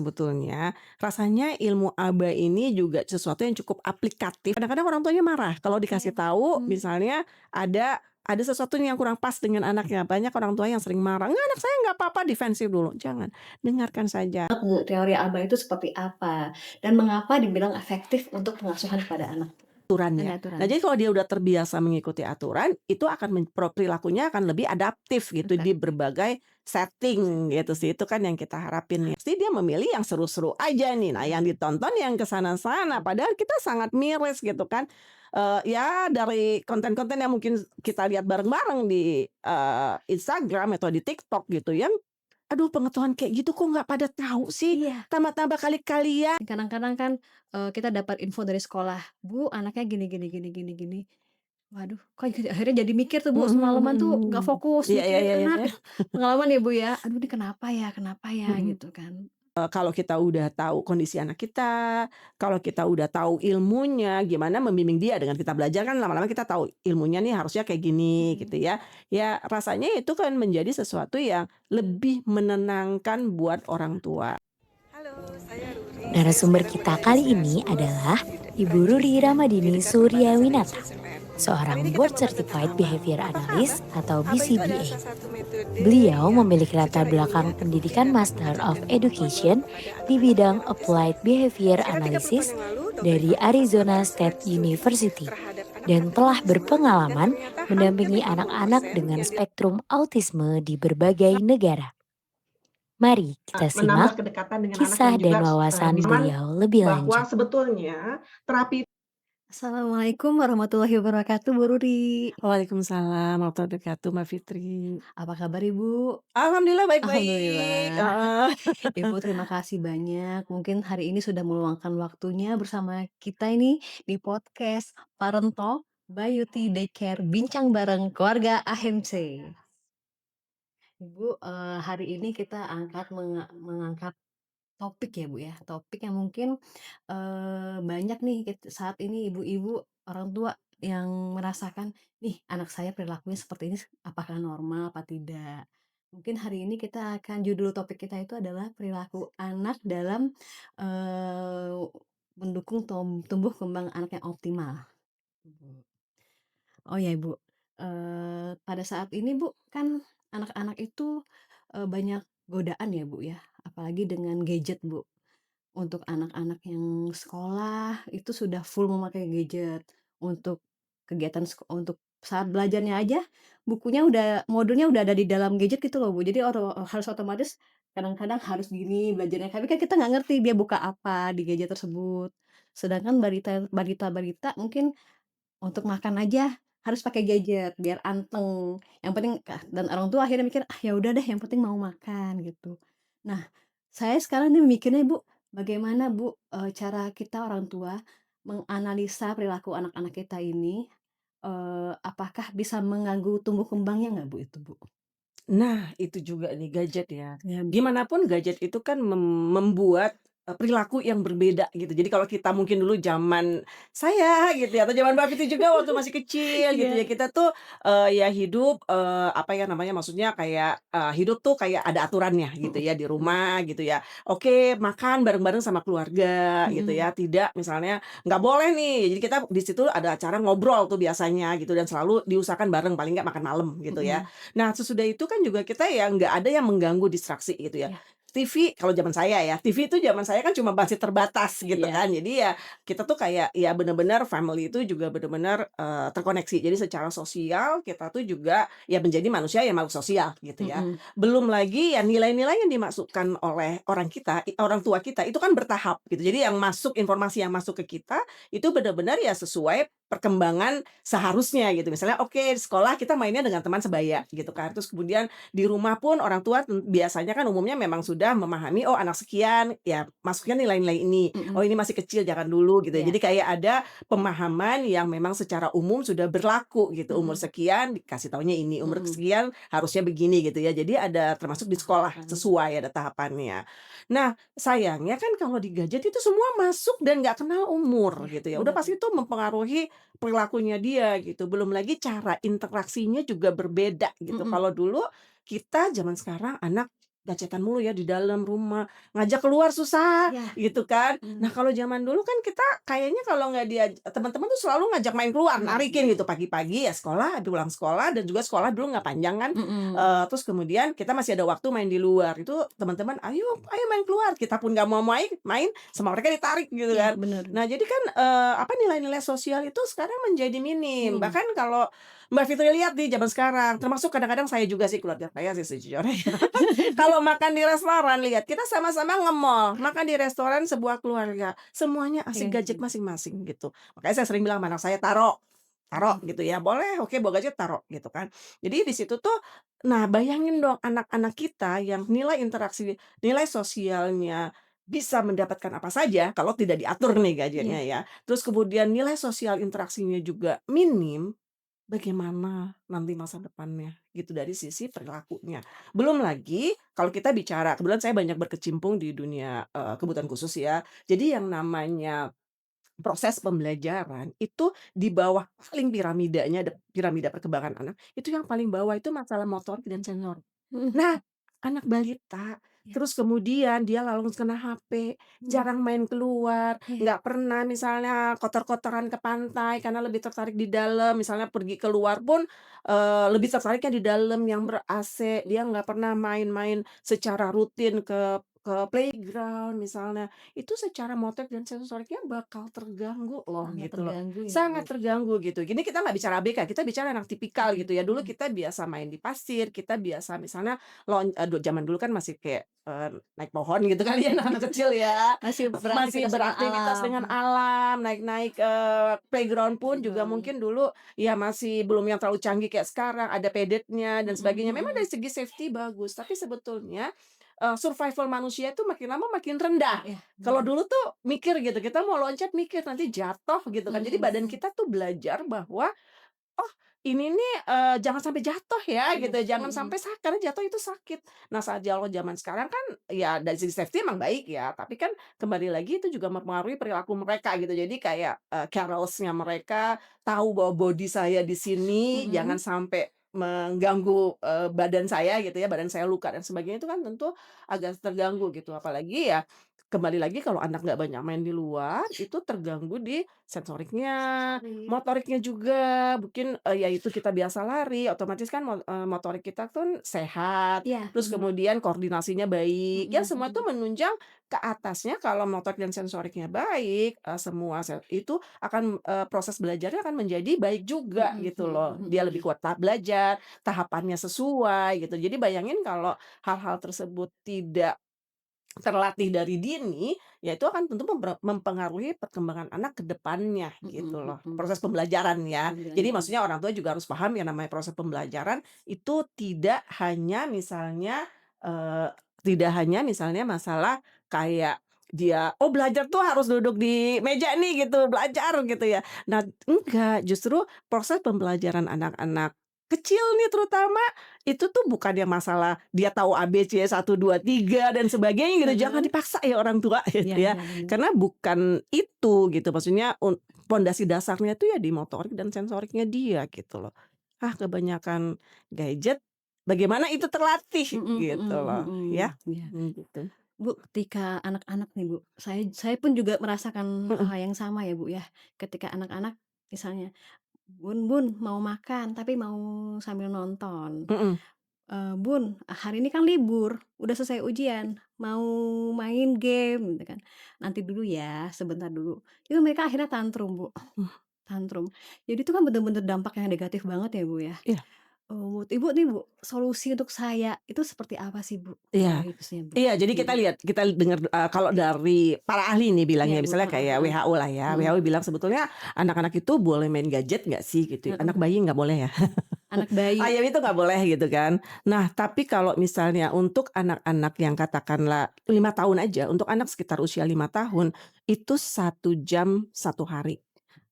sebetulnya, rasanya ilmu ABA ini juga sesuatu yang cukup aplikatif. Kadang-kadang orang tuanya marah kalau dikasih Oke, tahu mhm. misalnya ada sesuatu yang kurang pas dengan anaknya. Banyak orang tua yang sering marah, "Enggak, anak saya nggak apa-apa," defensif dulu. Jangan, dengarkan saja. Teori ABA itu seperti apa? Dan mengapa dibilang efektif untuk pengasuhan kepada anak? Ada Aturannya. Nah, aturan? jadi kalau dia udah terbiasa mengikuti aturan, itu akan perilakunya akan lebih adaptif gitu di Efektif. berbagai setting gitu sih. Itu kan yang kita harapin ya. Pasti dia memilih yang seru-seru aja nih. Nah, yang ditonton yang ke sana-sana. Padahal kita sangat miris gitu kan. Ya dari konten-konten yang mungkin kita lihat bareng-bareng di Instagram atau di TikTok gitu yang aduh pengetahuan kayak gitu kok nggak pada tahu sih. Iya, Tambah-tambah kali kalian. kadang-kadang kan, kita dapat info dari sekolah, "Bu, anaknya gini gini gini gini gini." Waduh, kok akhirnya jadi mikir tuh, Bu, Mhm semalaman tuh nggak mhm. fokus Iya iya mikirin iya anak. iya. Pengalaman ya, Bu, ya? "Aduh, ini kenapa ya?" Mhm. Gitu kan. Kalau kita udah tahu kondisi anak kita, kalau kita udah tahu ilmunya, gimana membimbing dia dengan kita belajar kan lama-lama kita tahu ilmunya nih harusnya kayak gini Mhm. gitu ya. Ya rasanya itu kan menjadi sesuatu yang lebih menenangkan buat orang tua. Halo, saya Ruri. Saya Narasumber sekarang kita berada di kali ini Singapura adalah di Ibu Perancis Ruri di Ramadini dekat perbatasan dengan Suryawinata, Switzerland. Kali ini seorang kita Board membahas tentang Certified ABA. Behavior Apakah ABA? Analyst atau ABA itu adalah BCBA. salah satu metode Beliau yang memiliki latar secara ilmiah belakang terbukti pendidikan dapat Master of mengajarkan kemampuan Education kepada di anak-anak bidang dengan autism. Applied Behavior Sekitar 30 tahun Analysis yang lalu, Dr. dari Constance Arizona melakukan State studi University terhadap dan anak-anak telah autisme dan berpengalaman ternyata hampir mendampingi 50% anak-anak dengan yang spektrum autisme di berbagai negara. Mari kita menambah simak kedekatan dengan anak kisah dan dan juga wawasan bisa beliau lebih bahwa lanjut. sebetulnya terapi. Assalamualaikum warahmatullahi wabarakatuh, Bu Ruri. Waalaikumsalam warahmatullahi wabarakatuh, Mbak Fitri. Apa kabar Ibu? Alhamdulillah baik-baik, Alhamdulillah. heeh. Ibu terima kasih banyak. Mungkin hari ini sudah meluangkan waktunya bersama kita ini di podcast Parent Talk by Yuti Daycare Bincang Bareng Keluarga AMC. Ibu, hari ini kita mengangkat topik ya, Bu, ya. Topik yang mungkin, banyak nih saat ini ibu-ibu, orang tua yang merasakan, "Nih, anak saya perilakunya seperti ini, apakah normal apa tidak?" Mungkin hari ini kita akan judul topik kita itu adalah perilaku anak dalam, eee, mendukung tumbuh kembang anak yang optimal, Bu. Oh ya, Ibu, pada saat ini, Bu, kan anak-anak itu, banyak godaan ya, Bu, ya, apalagi dengan gadget, Bu. Untuk anak-anak yang sekolah itu sudah full memakai gadget, untuk kegiatan untuk saat belajarnya aja bukunya modulnya udah ada di dalam gadget gitu loh, Bu. Jadi harus otomatis kadang-kadang harus gini belajarnya, tapi kan kita nggak ngerti dia buka apa di gadget tersebut. Sedangkan balita-balita mungkin untuk makan aja harus pakai gadget biar anteng, yang penting dan orang tua akhirnya mikir, "Ah, ya udah deh yang penting mau makan," gitu. Nah, saya sekarang nih mikirnya, Bu, bagaimana, Bu, cara kita orang tua menganalisa perilaku anak-anak kita ini, apakah bisa mengganggu tumbuh kembangnya nggak, Bu, itu, Bu? Nah, itu juga nih gadget ya. Ya gimana pun gadget itu kan membuat, perilaku yang berbeda gitu. Jadi kalau kita mungkin dulu zaman saya gitu ya, atau zaman Mbak Fitri juga waktu masih kecil gitu ya, Iya, kita tuh, ya hidup, apa ya namanya, maksudnya kayak, hidup tuh kayak ada aturannya gitu mhm ya di mhm rumah gitu ya. Oke, makan bareng-bareng sama keluarga gitu ya, mhm, tidak misalnya nggak boleh nih, jadi kita di situ ada acara ngobrol tuh biasanya gitu dan selalu diusahakan bareng, paling nggak makan malam gitu ya. mhm, Nah, sesudah itu kan juga kita ya nggak ada yang mengganggu distraksi gitu ya. iya TV kalau zaman saya ya, TV itu zaman saya kan cuma masih terbatas gitu iya, kan. Jadi ya kita tuh kayak ya bener-bener family itu juga bener-bener, terkoneksi. Jadi secara sosial kita tuh juga ya menjadi manusia yang makhluk sosial gitu ya. mhm, Belum lagi ya nilai-nilai yang dimasukkan oleh orang tua kita itu kan bertahap gitu. Jadi yang masuk informasi yang masuk ke kita itu benar-benar ya sesuai perkembangan seharusnya gitu. Misalnya oke, sekolah kita mainnya dengan teman sebaya gitu kan. Terus kemudian di rumah pun orang tua biasanya kan umumnya memang sudah memahami, oh anak sekian ya masuknya nilai-nilai ini, oh mhm, ini masih kecil jangan dulu gitu ya. iya, Jadi kayak ada pemahaman yang memang secara umum sudah berlaku gitu, umur mhm sekian dikasih taunya ini, umur mhm, sekian harusnya begini gitu ya. Jadi ada termasuk di sekolah tahapan. sesuai ada tahapannya. Nah, sayangnya kan kalau di gadget itu semua masuk dan nggak kenal umur Iya, gitu ya. Udah bener, pasti itu mempengaruhi perilakunya dia gitu, belum lagi cara interaksinya juga berbeda gitu. mhm, Kalau dulu kita zaman sekarang anak gadgetan mulu ya di dalam rumah, ngajak keluar susah Iya, gitu kan. Nah, mhm, kalau zaman dulu kan kita kayaknya kalau nggak teman-teman tuh selalu ngajak main keluar, iya, narikin gitu pagi-pagi ya sekolah, pulang sekolah dan juga sekolah dulu nggak panjang kan. mhm, Terus kemudian kita masih ada waktu main di luar, itu teman-teman, "Ayo ayo main keluar," kita pun nggak mau main main, sama mereka ditarik gitu iya kan. bener, Nah, jadi kan, apa, nilai-nilai sosial itu sekarang menjadi minim. mhm, Bahkan kalau Mbak Fitri lihat nih zaman sekarang, termasuk kadang-kadang saya juga sih, keluarga saya sih sejujurnya ya. Kalau makan di restoran lihat, kita sama-sama nge-mall, makan di restoran sebuah keluarga, semuanya asik iya gadget sih, masing-masing gitu. Makanya saya sering bilang sama anak saya, "Taruh, taruh," mhm, gitu ya, "Boleh, oke bawa gadget taruh," gitu kan. Jadi di situ tuh nah bayangin dong anak-anak kita yang nilai sosialnya bisa mendapatkan apa saja kalau tidak diatur nih gadgetnya iya, ya, terus kemudian nilai sosial interaksinya juga minim. Bagaimana nanti masa depannya, gitu, dari sisi perilakunya. Belum lagi kalau kita bicara kebetulan saya banyak berkecimpung di dunia, kebutuhan khusus ya. Jadi yang namanya proses pembelajaran itu di bawah paling piramida perkembangan anak, itu yang paling bawah itu masalah motorik dan sensor. mhm, Nah, anak balita, iya, terus kemudian dia lalu kena HP, mhm, jarang main keluar, iya, nggak pernah misalnya kotor-kotoran ke pantai karena lebih tertarik di dalam, misalnya pergi keluar pun, lebih tertariknya di dalam yang ber-AC, dia nggak pernah main-main secara rutin ke playground misalnya, itu secara motorik dan sensoriknya bakal terganggu loh sangat gitu loh, terganggu ya, Bu, sangat terganggu gitu. Gini kita nggak bicara ABK, kita bicara anak tipikal mhm, gitu ya. Dulu mhm, kita biasa main di pasir, kita biasa misalnya zaman dulu kan masih kayak, naik pohon gitu kali ya anak-anak kecil ya, masih masih beraktivitas dengan beraktivitas alam, dengan alam, naik-naik, playground pun juga mhm, mungkin dulu ya masih belum yang terlalu canggih kayak sekarang, ada pedetnya dan mhm, sebagainya. Memang mhm, dari segi safety bagus, tapi sebetulnya, survival manusia itu makin lama makin rendah. iya Kalau bener, dulu tuh mikir gitu, kita mau loncat mikir nanti jatuh gitu kan. Jadi mhm, badan mhm, kita tuh belajar bahwa, "Oh, ini nih, jangan sampai jatuh ya," iya, gitu, "jangan mhm, sampai karena jatuh itu sakit." Nah, kalau zaman sekarang kan ya dari segi safety emang baik ya, tapi kan kembali lagi itu juga mempengaruhi perilaku mereka gitu. Jadi kayak, careless-nya mereka, tahu bahwa body saya di sini, jangan mhm, sampai mengganggu, badan saya gitu ya, badan saya luka dan sebagainya itu kan tentu agak terganggu gitu. Apalagi ya kembali lagi kalau anak nggak banyak main di luar, itu terganggu di sensoriknya, sensorik, motoriknya juga, mungkin, ya itu kita biasa lari, otomatis kan motorik kita kan sehat, iya terus bener, kemudian koordinasinya baik, ya mhm, semua itu mhm, menunjang ke atasnya kalau motorik dan sensoriknya baik, semua itu akan, proses belajarnya akan menjadi baik juga mhm, gitu mhm, loh. Dia lebih mhm, kuat tahap belajar, tahapannya sesuai gitu. Jadi bayangin kalau hal-hal tersebut tidak terlatih dari dini, ya itu akan tentu mempengaruhi perkembangan anak ke depannya mhm, gitu loh, mhm, proses pembelajaran ya. Jadi pembelajaran, maksudnya orang tua juga harus paham yang namanya proses pembelajaran itu tidak hanya misalnya masalah kayak dia, "Oh belajar tuh harus duduk di meja nih," gitu, "belajar," gitu ya. Nah enggak, justru proses pembelajaran anak-anak kecil nih terutama itu tuh bukan yang masalah dia tahu ABC 1, 2, 3 dan sebagainya gitu, jangan heeh, dipaksa ya orang tua gitu iya ya. iya bener, Karena bukan itu gitu, maksudnya pondasi dasarnya itu ya di motorik dan sensoriknya dia gitu loh. Ah, kebanyakan gadget, bagaimana itu terlatih mhm, gitu mhm, loh ya, mhm, iya. gitu. Bu, ketika anak-anak nih Bu, saya pun juga merasakan Mhm, hal yang sama ya Bu ya, ketika anak-anak misalnya, "Bun Bun mau makan tapi mau sambil nonton," mhm, "Bun hari ini kan libur, udah selesai ujian, mau main game," gitu kan, "Nanti dulu ya, sebentar dulu." Itu mereka akhirnya tantrum Bu, mmm, tantrum. Jadi itu kan bener-bener dampak yang negatif banget ya Bu ya. iya. Menurut Ibu nih Bu, solusi untuk saya itu seperti apa sih Bu, Iya. bagusnya Bu? Iya, jadi Mhm. kita dengar, kalau dari para ahli nih Iya bilangnya, Bu, misalnya heeh, kayak heeh. WHO lah ya, Mhm, WHO bilang sebetulnya anak-anak itu boleh main gadget nggak sih gitu, heeh, anak bayi nggak boleh ya, anak bayi, ayam itu nggak boleh gitu kan. Nah, tapi kalau misalnya untuk anak-anak yang katakanlah 5 tahun aja, untuk anak sekitar usia 5 tahun, itu 1 jam 1 hari.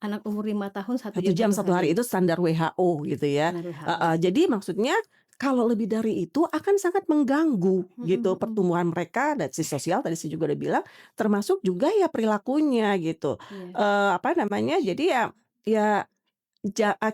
anak umur 5 tahun satu 1 jam jam satu 1 hari, hari itu standar WHO gitu ya, standar WHO. heeh. Jadi maksudnya kalau lebih dari itu akan sangat mengganggu Mhm, gitu mhm, pertumbuhan mereka dari sisi sosial tadi saya juga udah bilang, termasuk juga ya perilakunya gitu. iya, Apa namanya, jadi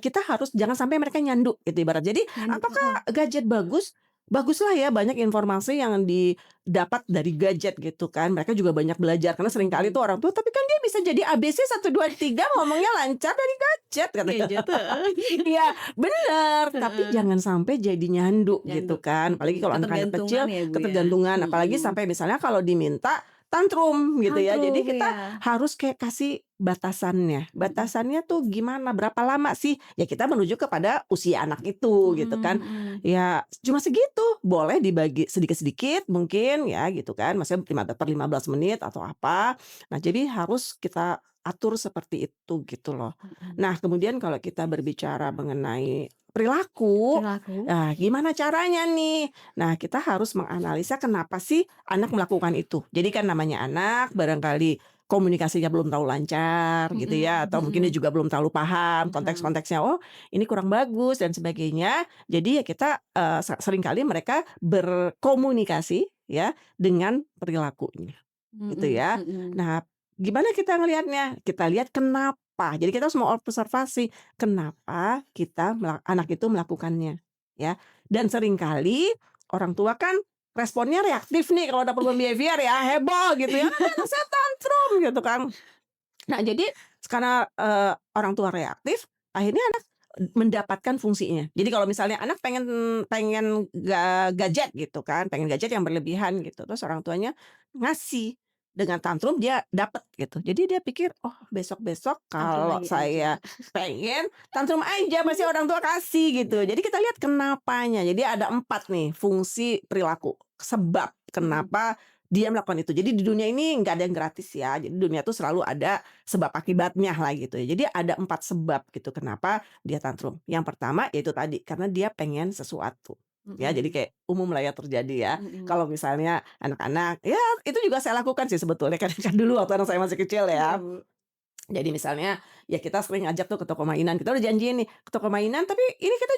kita harus jangan sampai mereka nyandu gitu ibarat. Jadi nyandu, apakah heeh, gadget bagus? baguslah ya banyak informasi yang didapat dari gadget gitu kan. Mereka juga banyak belajar karena seringkali Mhm. tuh orang tua, "Tapi kan dia bisa jadi ABC 1, 2, 3 ngomongnya lancar dari gadget," katanya. Gadget, heeh. Iya, bener, tapi Heeh. jangan sampai jadi nyandu gitu Nyanduk, kan. Apalagi kalau anak-anak ketergantungan kecil ya, Bu, ya? ketergantungan, apalagi Mhm. sampai misalnya kalau diminta tantrum gitu ya. Jadi Tantrum, kita ya. harus kayak kasih batasannya. Mhm. Batasannya tuh gimana, berapa lama sih? Ya kita menuju kepada usia anak itu gitu Mhm kan. mhm. Ya cuma segitu, boleh dibagi sedikit-sedikit mungkin ya gitu kan. Maksudnya 15 menit atau apa. Nah, jadi harus kita atur seperti itu gitu loh. Mhm. Nah, kemudian kalau kita berbicara mengenai perilaku, Perilaku? gimana caranya nih? Nah, kita harus menganalisa kenapa sih anak melakukan itu. Jadi kan namanya anak barangkali komunikasinya belum terlalu lancar gitu Mhm ya, atau mungkin dia mhm. juga belum terlalu paham Paham. konteks-konteksnya, oh ini kurang bagus dan sebagainya. Jadi ya kita, seringkali mereka berkomunikasi ya dengan perilakunya, gitu Mhm ya. mhm. Nah, gimana kita ngelihatnya? Kita lihat kenapa. Jadi kita harus mengobservasi kenapa anak itu melakukannya, ya. Dan seringkali orang tua kan responnya reaktif nih kalau ada perubahan behavior ya, heboh gitu ya, "Ah, anak saya tantrum," gitu kan. Nah, jadi karena, orang tua reaktif, akhirnya anak mendapatkan fungsinya. Jadi kalau misalnya anak pengen pengen gadget gitu kan, pengen gadget yang berlebihan gitu, terus orang tuanya ngasih, dengan tantrum dia dapet gitu. Jadi dia pikir, "Oh besok-besok Tantrum kalau lagi aja. saya pengen, tantrum aja pasti orang tua kasih," gitu. Jadi kita lihat kenapanya. Jadi ada 4 nih fungsi perilaku, sebab Mhm. kenapa dia melakukan itu. Jadi di dunia ini nggak ada yang gratis ya. Jadi dunia tuh selalu ada sebab akibatnya lah gitu ya. Jadi ada 4 sebab gitu kenapa dia tantrum. Yang pertama yaitu tadi, karena dia pengen sesuatu. Ya jadi Mhm. kayak umum lah ya terjadi ya. Mhm. Kalau misalnya anak-anak, ya itu juga saya lakukan sih sebetulnya kan kan dulu waktu anak saya masih kecil Iya, ya. Bu. Jadi misalnya, ya kita sering ngajak tuh ke toko mainan, kita udah janjiin nih ke toko mainan, tapi ini kita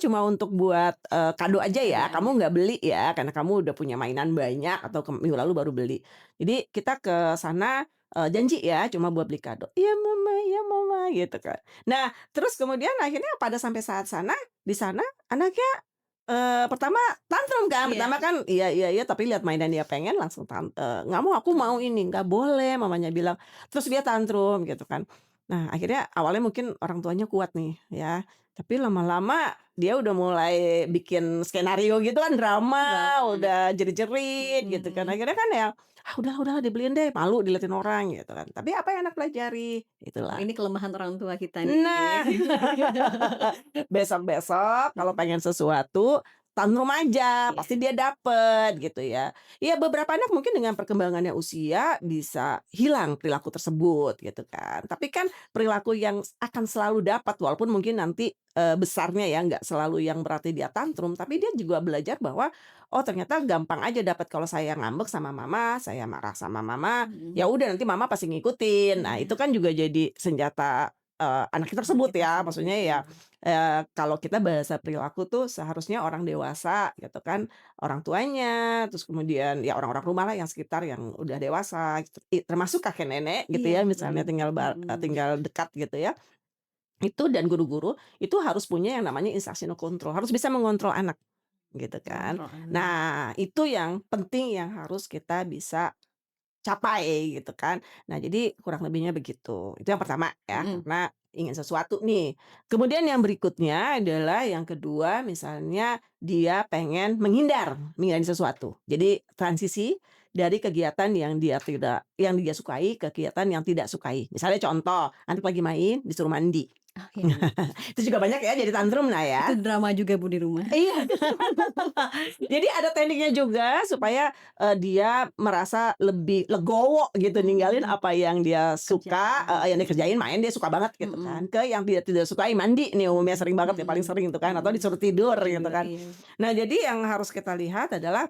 cuma untuk buat, kado aja Kado ya, aja. kamu nggak beli ya, karena kamu udah punya mainan banyak atau minggu lalu baru beli. Jadi kita ke sana, janji ya cuma buat beli kado. Iya mama," gitu kan. Nah, terus kemudian akhirnya pada sampai saat di sana anaknya, pertama tantrum kan, Iya. pertama kan iya, tapi lihat mainan dia pengen langsung "Nggak mau, aku mau ini." "Nggak boleh," mamanya bilang. Terus dia tantrum gitu kan. Nah, akhirnya awalnya mungkin orang tuanya kuat nih ya, tapi lama-lama dia udah mulai bikin skenario gitu kan, drama, Drama. udah jerit-jerit gitu kan. Mhm. Akhirnya kan ya, "Ah, udahlah dibeliin deh," malu diliatin orang gitu kan. Tapi apa yang anak pelajari? Oh, Itulah. ini kelemahan orang tua kita nih. Nah, besok-besok kalau pengen sesuatu, tantrum aja, Iya. pasti dia dapet gitu ya. Ya beberapa anak mungkin dengan perkembangannya usia bisa hilang perilaku tersebut gitu kan. Tapi kan perilaku yang akan selalu dapat walaupun mungkin nanti, besarnya ya nggak selalu yang berarti dia tantrum, tapi dia juga belajar bahwa, oh ternyata gampang aja dapat kalau saya ngambek sama mama, saya marah sama mama, Mhm. ya udah nanti mama pasti ngikutin. Nah itu Iya. kan juga jadi senjata, anak Anak tersebut kita ya, sendiri, maksudnya ya, iya. kalau kita bahasa perilaku tuh seharusnya orang dewasa gitu kan, orang tuanya, terus kemudian ya orang-orang rumah lah yang sekitar yang udah dewasa gitu, termasuk kakek nenek gitu Iya, ya misalnya bener. Mhm. tinggal dekat gitu ya, itu dan guru-guru itu harus punya yang namanya instructional control, harus bisa mengontrol anak gitu kan. Mengontrol anak. Nah itu yang penting yang harus kita bisa capai gitu kan. Nah jadi kurang lebihnya begitu. Itu yang pertama ya, Mhm. karena ingin sesuatu nih. Kemudian yang berikutnya adalah yang kedua misalnya dia pengen menghindari sesuatu. Jadi transisi dari kegiatan yang dia sukai ke kegiatan yang tidak sukai. Misalnya contoh, anak lagi main disuruh mandi. Oh, iya, Bu. Itu juga banyak ya jadi tantrum nah ya. Itu drama juga, Bu, di rumah. Iya. Jadi ada tekniknya juga supaya, dia merasa lebih legowo gitu ninggalin Mhm. apa yang dia suka, Kerjaan. yang dikerjain main dia suka banget gitu kan, Mhm. ke yang dia tidak sukai mandi nih umumnya sering banget ya paling Mhm. sering itu kan atau Mhm. disuruh tidur gitu Tidur, kan. iya. Nah jadi yang harus kita lihat adalah,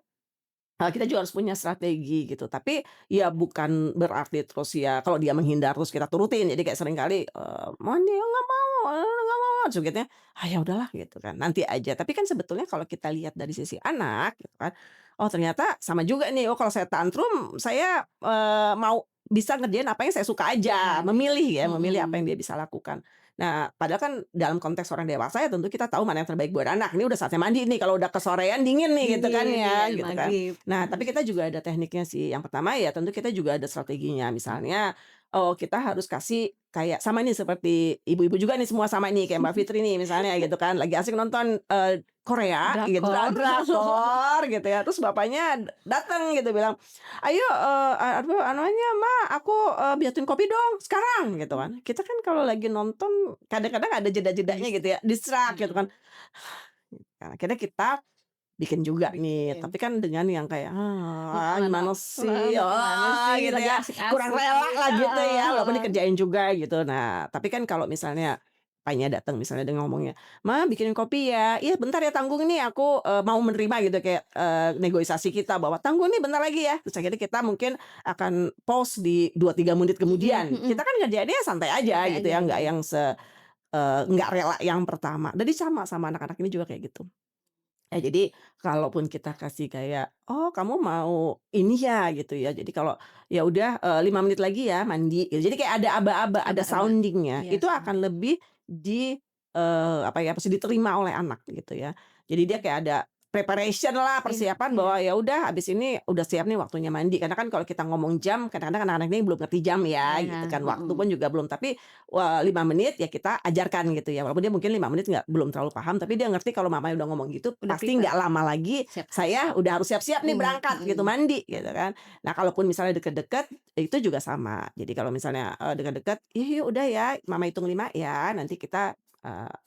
kita juga harus punya strategi gitu tapi ya bukan berarti terus ya kalau dia menghindar terus kita turutin jadi kayak seringkali, "Mandi," "Nggak mau, nggak mau," terus gitu ya, "Ah ya udahlah," gitu kan, "nanti aja." Tapi kan sebetulnya kalau kita lihat dari sisi anak gitu kan, oh ternyata sama juga nih, oh kalau saya tantrum saya, mau bisa ngerjain apa yang saya suka Suka aja, aja. memilih ya, memilih apa Mhm. yang dia bisa lakukan. Nah, padahal kan dalam konteks orang dewasa ya tentu kita tahu mana yang terbaik buat anak. Ini udah saatnya mandi nih, kalau udah kesorean dingin nih gitu kan Dingin, ya, iya, gitu kan. maghrib. Nah, tapi kita juga ada tekniknya sih. Yang pertama ya tentu kita juga ada strateginya. Misalnya, oh kita harus kasih kayak sama nih seperti ibu-ibu juga nih semua sama nih kayak Mbak Fitri nih misalnya gitu kan, lagi asik nonton, Korea gitu, Drakor. drakor gitu ya, terus bapaknya datang gitu bilang, "Ayo, apa namanya, Ma, aku, biatin kopi dong sekarang," gitu kan. Kita kan kalau lagi nonton kadang-kadang ada jeda-jedanya gitu ya, distract gitu kan. Nah, akhirnya kita bikin juga nih, Bikin. tapi kan dengan yang kayak, Mana gimana sih, gimana sih, gitu lagi ya, kurang asik-asik. rela lah gitu Heeh, ya, walaupun heeh. dikerjain juga gitu. Nah, tapi kan kalau misalnya papanya datang misalnya dia ngomongnya, "Ma, bikinin kopi ya." "Iya bentar ya, tanggung nih aku, mau menerima," gitu kayak, negosiasi kita bahwa, "Tanggung nih bentar lagi ya." Terus akhirnya kita mungkin akan pause di 2, 3 menit Mhm, kemudian. mhm. Kita kan ngerjainnya santai aja Santai gitu aja, ya, nggak iya. yang nggak rela yang pertama. Jadi sama anak-anak ini juga kayak gitu. Ya jadi kalaupun kita kasih kayak, "Oh kamu mau ini ya?" Gitu ya. Jadi kalau, "Ya udah, 5 menit lagi ya mandi," gitu. Jadi kayak ada aba-aba, ada Aba-aba. sounding-nya. Iya, Itu akan sounding. lebih apa ya, pasti diterima oleh anak gitu ya. Jadi dia kayak ada preparation lah, Iya, persiapan iya. bahwa ya udah habis ini udah siap nih waktunya mandi. Karena kan kalau kita ngomong jam, kadang-kadang anak-anak ini belum ngerti jam ya Iya, gitu kan, waktu pun mhm. juga belum. Tapi, 5 menit ya kita ajarkan gitu ya. Walaupun dia mungkin 5 menit belum terlalu paham, tapi dia ngerti kalau mamanya udah ngomong gitu, Udah pasti nggak prepare. lama lagi Siap saya udah harus siap-siap nih berangkat gitu, mhm. mandi gitu kan. Nah, kalaupun misalnya deket-deket, itu juga sama. Jadi kalau misalnya, deket-deket, "Yuk yuk udah ya, mama hitung 5 ya, nanti kita,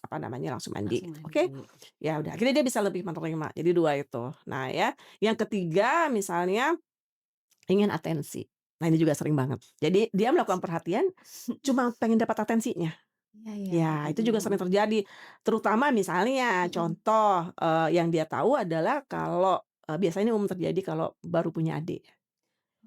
apa namanya, langsung mandi," Langsung gitu. mandi. Oke? Ya udah, akhirnya dia bisa lebih menerima. Jadi 2 itu. Nah ya, yang ketiga misalnya ingin atensi. Nah, ini juga sering banget. Jadi dia melakukan perhatian cuma pengen dapat atensinya. Iya, iya, Ya, itu mhm, juga sering mhm. terjadi. Terutama misalnya Mhm. contoh, yang dia tahu adalah kalau, biasanya ini umum terjadi kalau baru punya adik.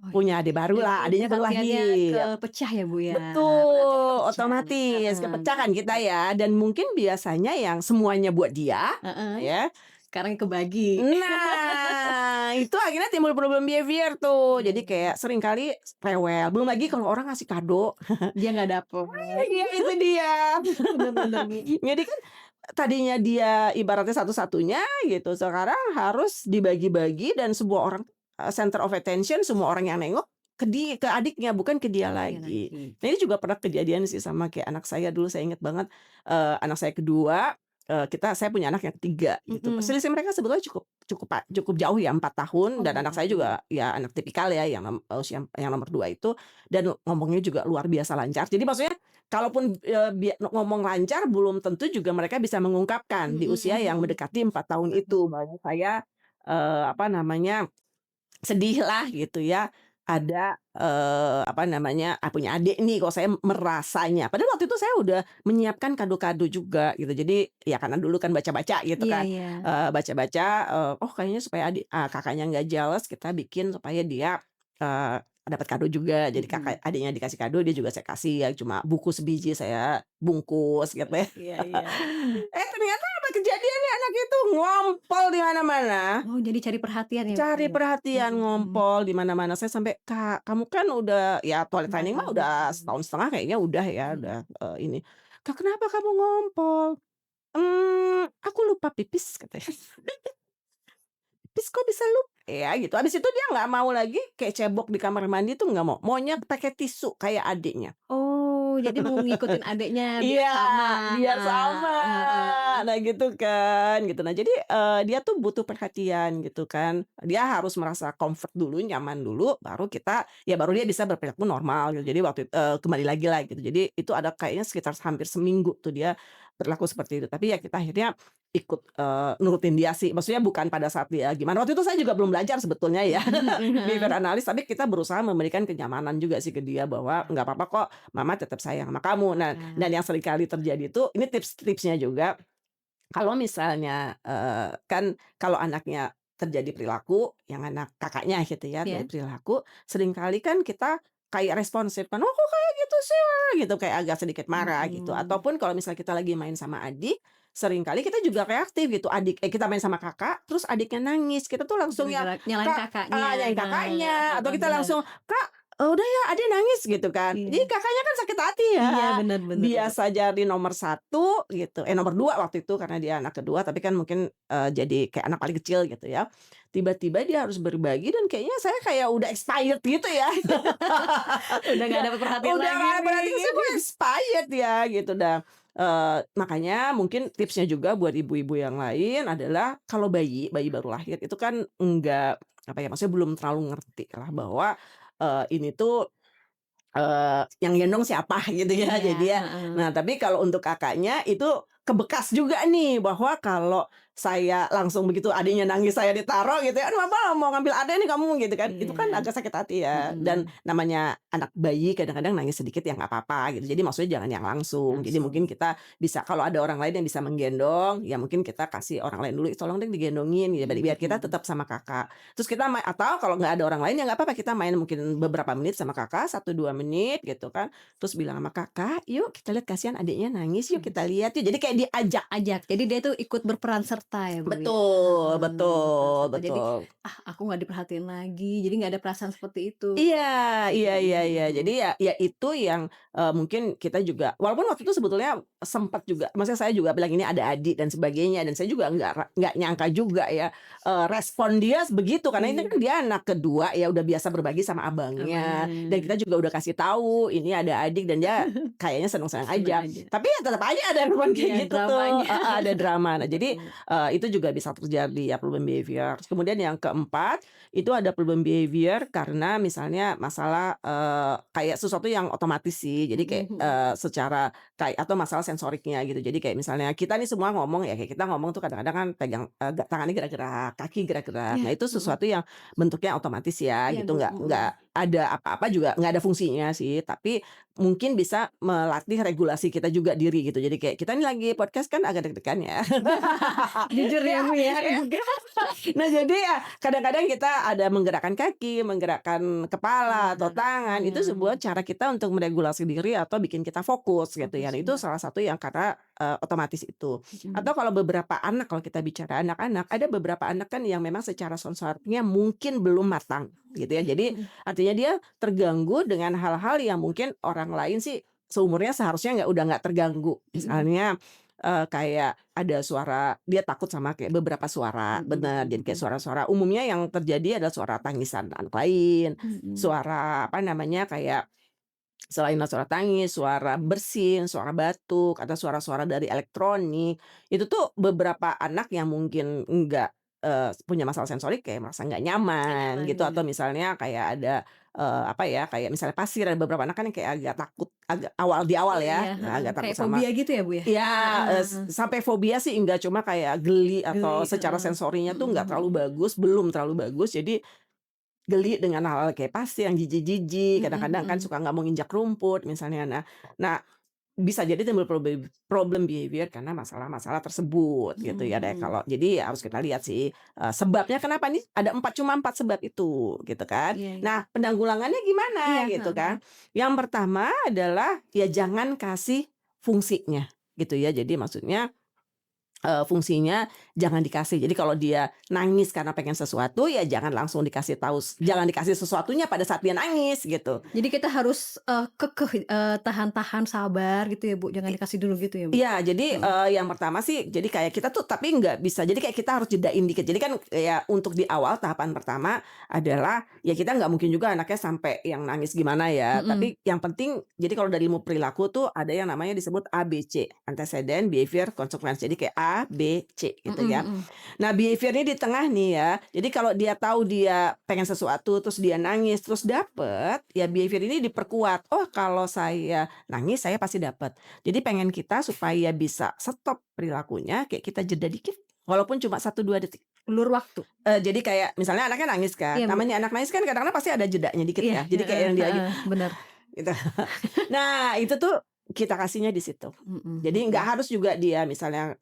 Oh iya. Punya adik Jadi barulah, adiknya baru perhatiannya lahir. kepecah ya, Bu, ya? Perhatiannya Betul, kepecah. otomatis Heeh. kepecah kan kita ya, dan mungkin biasanya yang semuanya buat dia, Heeh. ya. Sekarang kebagi. Nah, itu akhirnya timbul problem behavior tuh. Iya, Jadi iya. kayak seringkali rewel, belum lagi kalau orang ngasih kado. Dia nggak dapet. Iya, itu dia. Bener, bener, Bu. Jadi kan tadinya dia ibaratnya satu-satunya gitu, sekarang harus dibagi-bagi dan semua orang, center of attention, semua orang yang nengok ke adiknya, bukan ke dia Dia lagi. lagi. Nah, ini juga pernah kejadian sih sama kayak anak saya dulu, saya inget banget, anak saya kedua, saya punya anak yang ketiga gitu. Mhm. Selisih mereka sebetulnya cukup jauh ya, 4 tahun, Oh, dan 4 anak saya tahun. juga ya anak tipikal ya yang usia yang nomor 2 itu, dan ngomongnya juga luar biasa lancar. Jadi maksudnya kalaupun, ngomong lancar belum tentu juga mereka bisa mengungkapkan di Mhm, usia yang mhm. mendekati 4 tahun itu. Makanya saya, apa namanya, sedihlah gitu ya, ada, apa namanya, punya adik nih kok saya merasanya. Padahal waktu itu saya udah menyiapkan kado-kado juga gitu. Jadi ya karena dulu kan baca-baca gitu Iya, kan, iya. baca-baca, oh kayaknya supaya kakaknya nggak jealous kita bikin supaya dia, dapat kado juga. Jadi Mhm. adiknya dikasih kado, dia juga saya kasih ya cuma buku sebiji saya bungkus gitu ya. Iya, iya. Ternyata apa kejadiannya, anak itu ngompol di mana-mana. Oh, jadi cari perhatian ya, Bu, Cari ya? perhatian, Mhm, mhm. ngompol di mana-mana. Saya sampai, "Kak, kamu kan udah ya toilet training mah Mhm, udah mhm. setahun setengah kayaknya udah ya, Mhm. udah, ini." "Kak, kenapa kamu ngompol?" Aku lupa pipis," katanya. "Pipis kok bisa lupa?" Ya gitu. Habis itu dia nggak mau lagi kayak cebok di kamar mandi tuh nggak mau, maunya pakai tisu kayak adiknya. Oh, jadi mau ngikutin adeknya biar Iya, sama. biar sama. Heeh. Nah gitu kan, gitu. Nah jadi, dia tuh butuh perhatian gitu kan. Dia harus merasa comfort dulu, nyaman dulu, baru baru dia bisa berperilaku normal gitu. Jadi kembali lagi lah gitu. Jadi itu ada kayaknya sekitar hampir seminggu tuh dia berlaku seperti itu. Tapi ya kita akhirnya ikut, nurutin dia sih. Maksudnya bukan pada saat dia gimana, waktu itu saya juga belum belajar sebetulnya ya Mhm, behavior heeh. analis, tapi kita berusaha memberikan kenyamanan juga sih ke dia bahwa, "Nggak apa-apa kok, mama tetap sayang sama kamu." Nah, dan Nah, yang seringkali terjadi itu, ini tips-tipsnya juga, kalau misalnya, kan kalau anaknya terjadi perilaku yang anak kakaknya gitu ya, dari iya, perilaku, seringkali kan kita kayak responsif kan, "Oh kok kayak gitu sih, Wah?" Gitu, kayak agak sedikit marah gitu. mhm. Ataupun kalau misalnya kita lagi main sama adik, seringkali kita juga reaktif gitu, kita main sama kakak, terus adiknya nangis, kita tuh langsung yang, Gara-gara nyalain kakaknya. Nyalain kakaknya, atau Heeh, kita bener. langsung, "Kak, "Udah ya, Ade nangis," gitu kan. Jadi Iya. kakaknya kan sakit hati ya. Iya, benar benar, Ibu. Biasa jadi nomor satu gitu, nomor 2 waktu itu karena dia anak kedua, tapi kan mungkin, jadi kayak anak paling kecil gitu ya. Tiba-tiba dia harus berbagi dan kayaknya saya kayak udah expired gitu ya. Udah nggak Udah dapet perhatian udah lagi nggak nih, berarti saya gitu. kok expired ya gitu dah. Makanya mungkin tipsnya juga buat ibu-ibu yang lain adalah kalau bayi baru lahir itu kan enggak, apa ya, maksudnya belum terlalu ngerti lah bahwa, ini tuh, yang gendong siapa gitu ya. Iya, Jadi ya heeh. nah tapi kalau untuk kakaknya itu kebekas juga nih bahwa kalau saya langsung begitu adiknya nangis saya ditaruh gitu ya, "Aduh Mama mau ngambil adek nih kamu," gitu kan. Itu kan Iya, agak sakit hati ya dan mhm, namanya anak bayi kadang-kadang nangis sedikit ya nggak apa-apa gitu. Jadi maksudnya jangan yang langsung. Jadi langsung. mungkin kita bisa kalau ada orang lain yang bisa menggendong, ya mungkin kita kasih orang lain dulu, "Tolong deh digendongin," gitu biar kita Mhm. tetap sama Kakak. Terus kita atau kalau nggak ada orang lain ya nggak apa-apa kita main mungkin beberapa menit sama Kakak, 1, 2 menit gitu kan. Terus bilang sama Kakak, "Yuk kita lihat kasihan adiknya nangis, yuk kita lihat yuk." Jadi kayak diajak. Ajak, jadi dia tuh ikut berperan serta ya, Bu, ya? Betul Heeh, berperan betul serta. Jadi, betul. "Ah, aku nggak diperhatiin lagi," jadi nggak ada perasaan seperti itu. Iya iya Mhm iya iya. mhm. Jadi ya itu yang, mungkin kita juga walaupun waktu itu sebetulnya sempat juga maksudnya saya juga bilang ini ada adik dan sebagainya dan saya juga nggak nyangka juga ya, respon dia begitu karena ini kan Iya, dia anak kedua ya udah biasa berbagi sama abangnya dan abangnya. kita juga udah kasih tahu ini ada adik dan dia kayaknya seneng-seneng Seneng aja. aja. Tapi ya tetap aja ada respon kayak Iya, gitu tuh dramanya. heeh, ada drama. Nah jadi, Betul. itu juga bisa terjadi ya perubahan behavior. Terus kemudian yang keempat itu ada perubahan behavior karena misalnya masalah, kayak sesuatu yang otomatis sih. Jadi Mhm kayak, mhm. secara kayak atau masalah sensoriknya gitu. Jadi kayak misalnya kita nih semua ngomong ya, kayak kita ngomong tuh kadang-kadang kan pegang, tangannya gerak-gerak, kaki gerak-gerak. Iya, Nah itu mhm. sesuatu yang bentuknya otomatis ya Iya, gitu, Bu, nggak mhm. ada apa-apa juga, nggak ada fungsinya sih. Tapi mungkin bisa melatih regulasi kita juga diri gitu. Jadi kayak kita nih lagi podcast kan agak deg-degan ya. Jujur ya, Ya Bu, ya? ya. Nah, jadi ya kadang-kadang kita ada menggerakkan kaki, menggerakkan kepala atau Benar, tangan, itu sebuah cara kita untuk meregulasi diri atau bikin kita fokus gitu ya. fokus, Nah, itu benar. salah satu yang karena, otomatis itu. Atau Mhm. kalau beberapa anak, kalau kita bicara anak-anak, ada beberapa anak kan yang memang secara sensoriknya mungkin belum matang gitu ya. Jadi Mhm. artinya dia terganggu dengan hal-hal yang mungkin orang lain sih seumurnya seharusnya nggak terganggu. Mhm. Misalnya, kayak ada suara dia takut sama kayak beberapa suara, Mhm bener. Jadi kayak mhm. suara-suara umumnya yang terjadi adalah suara tangisan anak lain, Mhm. suara apa namanya, kayak selain suara tangis, suara bersin, suara batuk, atau suara-suara dari elektronik, itu tuh beberapa anak yang mungkin enggak, punya masalah sensorik kayak merasa nggak Nggak nyaman nyaman, gitu, atau bener. misalnya kayak ada, apa ya, kayak misalnya pasir, ada beberapa anak kan yang kayak agak takut, agak awal di awal ya, Iya, nah heeh, agak takut kayak sama fobia gitu ya, Bu, ya? ya, Heeh, sampai fobia sih enggak, cuma kayak geli atau geli, secara heeh, sensorinya tuh mhm nggak terlalu mhm. bagus, belum terlalu bagus, jadi geli dengan hal-hal kayak pasir yang jijik-jijik, Mhm kadang-kadang kan mhm. suka nggak mau nginjak rumput misalnya. Nah, bisa jadi timbul problem behavior karena masalah-masalah tersebut Mhm gitu ya deh mhm. kalau jadi ya harus kita lihat sih, sebabnya kenapa nih ada 4 cuma 4 sebab itu gitu kan. Iya iya. Nah penanggulangannya gimana Iya, gitu heeh heeh. kan. Yang pertama adalah ya jangan kasih fungsinya gitu ya. Jadi maksudnya fungsinya jangan dikasih. Jadi kalau dia nangis karena pengen sesuatu, ya jangan langsung dikasih tahu jangan dikasih sesuatunya pada saat dia nangis gitu. Jadi kita harus, kekeh, tahan-tahan, sabar gitu ya, Bu, jangan dikasih dulu gitu ya, Bu? Iya, jadi, Heeh. yang pertama sih, jadi kayak kita tuh tapi nggak bisa jadi kayak kita harus jedain dikit. Jadi kan ya untuk di awal tahapan pertama adalah, ya kita nggak mungkin juga anaknya sampai yang nangis gimana ya, Mhm. tapi yang penting jadi kalau dari ilmu perilaku tuh ada yang namanya disebut ABC, antecedent, behavior, consequence. Jadi kayak A, B, C gitu Mhm ya. mhm. Nah, behavior ini di tengah nih ya. Jadi kalau dia tahu dia pengen sesuatu, terus dia nangis, terus dapet, ya behavior ini diperkuat. Oh, kalau saya nangis saya pasti dapet. Jadi pengen kita supaya bisa stop perilakunya, kayak kita jeda dikit, walaupun cuma 1, 2 detik. Ulur waktu. Jadi kayak misalnya anaknya nangis kan, Iya, Bu. namanya anak nangis kan kadang-kadang pasti ada jedanya dikit Iya, ya. Jadi kayak heeh yang dia lagi heeh, bener. gitu. Nah, itu tuh kita kasihnya di situ. Mhm Jadi nggak mhm. harus juga dia misalnya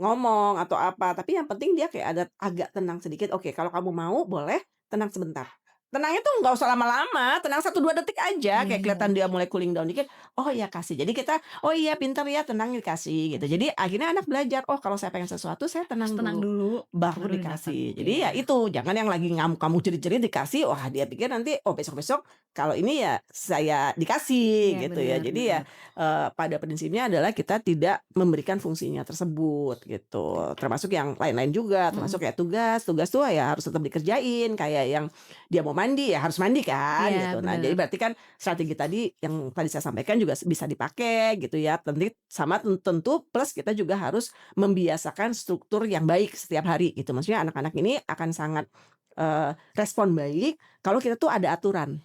ngomong atau apa, tapi yang penting dia kayak ada agak tenang sedikit, "Oke, kalau kamu mau boleh tenang sebentar." tenangnya tuh nggak usah lama-lama, tenang 1-2 detik aja, Iya kayak iya. kelihatan dia mulai cooling down dikit, oh iya kasih. Jadi kita, oh iya pintar ya, tenang dikasih gitu. Jadi akhirnya anak belajar, oh kalau saya pengen sesuatu saya Harus tenang tenang dulu, dulu, baru baru didapat. dikasih. Jadi ya Iya. itu, jangan yang lagi ngamuk-ngamuk jerit-jerit dikasih, wah dia pikir nanti, oh besok-besok kalau ini ya saya dikasih Iya gitu ya. bener Jadi ya bener. pada prinsipnya adalah kita tidak memberikan fungsinya tersebut gitu. Termasuk yang lain-lain juga, Mhm. termasuk kayak tugas tuh ya harus tetap dikerjain, kayak yang dia mau mandi ya harus mandi kan Iya gitu. Nah, jadi bener. berarti kan strategi tadi yang tadi saya sampaikan juga bisa dipakai gitu ya. Sama tentu plus kita juga harus membiasakan struktur yang baik setiap hari gitu. Maksudnya anak-anak ini akan sangat respon baik kalau kita tuh ada aturan.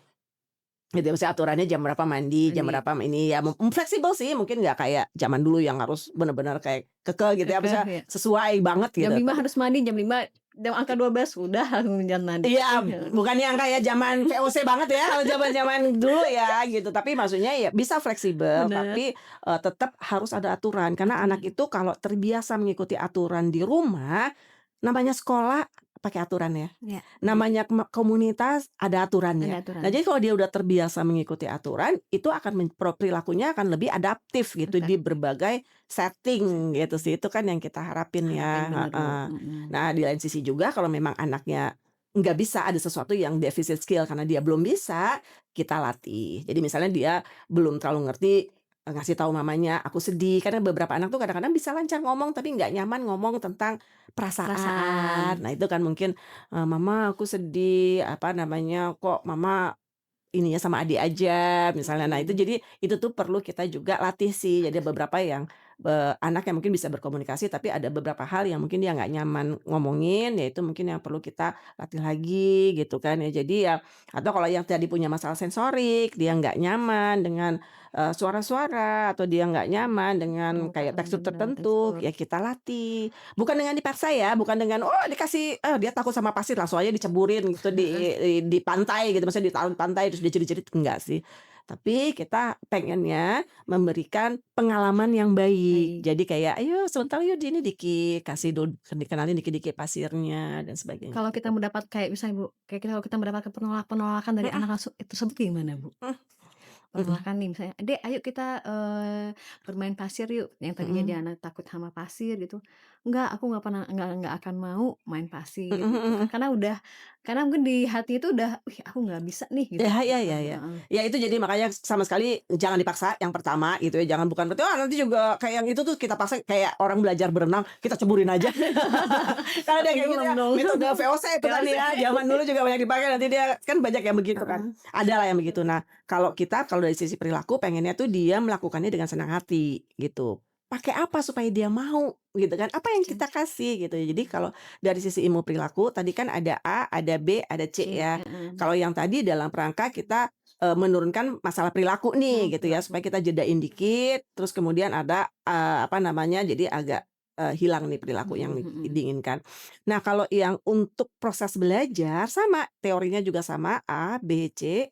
Gitu ya, maksudnya aturannya jam berapa mandi, jam Mandi. berapa ini ya, fleksibel sih, mungkin nggak kayak zaman dulu yang harus benar-benar kayak kekeh gitu ya, Kekeh maksudnya ya. sesuai banget Jam gitu. 5 Tapi harus mandi, jam angka 12 udah langsung jangan mandi. iya, Heeh. bukan yang kayak zaman VOC banget ya, kalau zaman-zaman dulu ya gitu. Tapi maksudnya ya bisa fleksibel, Bener. tapi tetap harus ada aturan. Karena anak Aturan. itu kalau terbiasa mengikuti aturan di rumah, namanya sekolah pakai aturan ya. Iya, bener. Namanya komunitas ada Ada aturannya. aturan. Nah, jadi kalau dia udah terbiasa mengikuti aturan, itu akan perilakunya akan lebih adaptif gitu di Betul. berbagai setting gitu sih. Itu kan yang kita harapin Harapin ya, bener Bu. heeh. Mhm. Nah, di lain sisi juga kalau memang anaknya nggak bisa, ada sesuatu yang defisit skill karena dia belum bisa, kita latih. Jadi misalnya dia belum terlalu ngerti ngasih tahu mamanya, "Aku sedih." Karena beberapa anak tuh kadang-kadang bisa lancar ngomong tapi nggak nyaman ngomong tentang Perasaan. perasaan. Nah, itu kan mungkin, "Mama aku sedih," apa namanya, "kok mama ininya sama adik aja," misalnya. Nah, itu Mhm. jadi itu tuh perlu kita juga latih sih. Jadi beberapa yang, anak yang mungkin bisa berkomunikasi, tapi ada beberapa hal yang mungkin dia nggak nyaman ngomongin, ya itu mungkin yang perlu kita latih lagi gitu kan ya. Jadi ya atau kalau yang tadi punya masalah sensorik, dia nggak nyaman dengan, suara-suara atau dia nggak nyaman dengan kayak tekstur Bener tertentu, tekstur. ya kita latih. Bukan dengan dipaksa ya, bukan dengan, oh dikasih dia takut sama pasir langsung aja diceburin gitu di pantai gitu, maksudnya ditaruh di pantai terus dia jerit-jerit, enggak sih. Tapi kita pengennya memberikan pengalaman yang baik. Baik. Jadi kayak, "Ayo sebentar yuk di ini dikit," kasih dikenalin dikit-dikit pasirnya dan sebagainya Kalau kita gitu. mendapat kayak misalnya Bu, kayak kalau kita mendapatkan penolakan dari Mhm anak tersebut gimana Bu? mhm mhm Penolakan nih misalnya, "Dek ayo kita, bermain pasir yuk." Yang tadinya dia mhm anak takut sama pasir gitu, "Enggak, aku nggak pernah nggak akan mau main pasir," mhm gitu kan. mhm. Karena mungkin di hati itu udah, "Wih aku nggak bisa nih," gitu. Ya ya ya Heeh ya. heeh. Ya itu jadi makanya sama sekali jangan dipaksa yang pertama gitu ya, jangan bukan berarti, nanti juga kayak yang itu tuh kita paksa kayak orang belajar berenang, kita ceburin aja. Kan ada kayak gitu Tenggelam ya, dong. metode VOC itu kan VOC. ya, zaman dulu juga banyak dipakai, nanti dia kan banyak yang begitu kan, Heeh. ada lah yang begitu. Nah, kalau dari sisi perilaku pengennya tuh dia melakukannya dengan senang hati gitu. Pakai apa supaya dia mau gitu kan, apa yang Oke. kita kasih gitu ya. Jadi kalau dari sisi ilmu perilaku tadi kan ada A, ada B, ada C C, ya. heeh. Kalau yang tadi dalam rangka kita, menurunkan masalah perilaku nih gitu ya, Perilaku. supaya kita jedain dikit, terus kemudian ada, apa namanya, jadi agak, hilang nih perilaku yang Mhm mhm. diinginkan. Nah, kalau yang untuk proses belajar sama, teorinya juga sama A, B, C.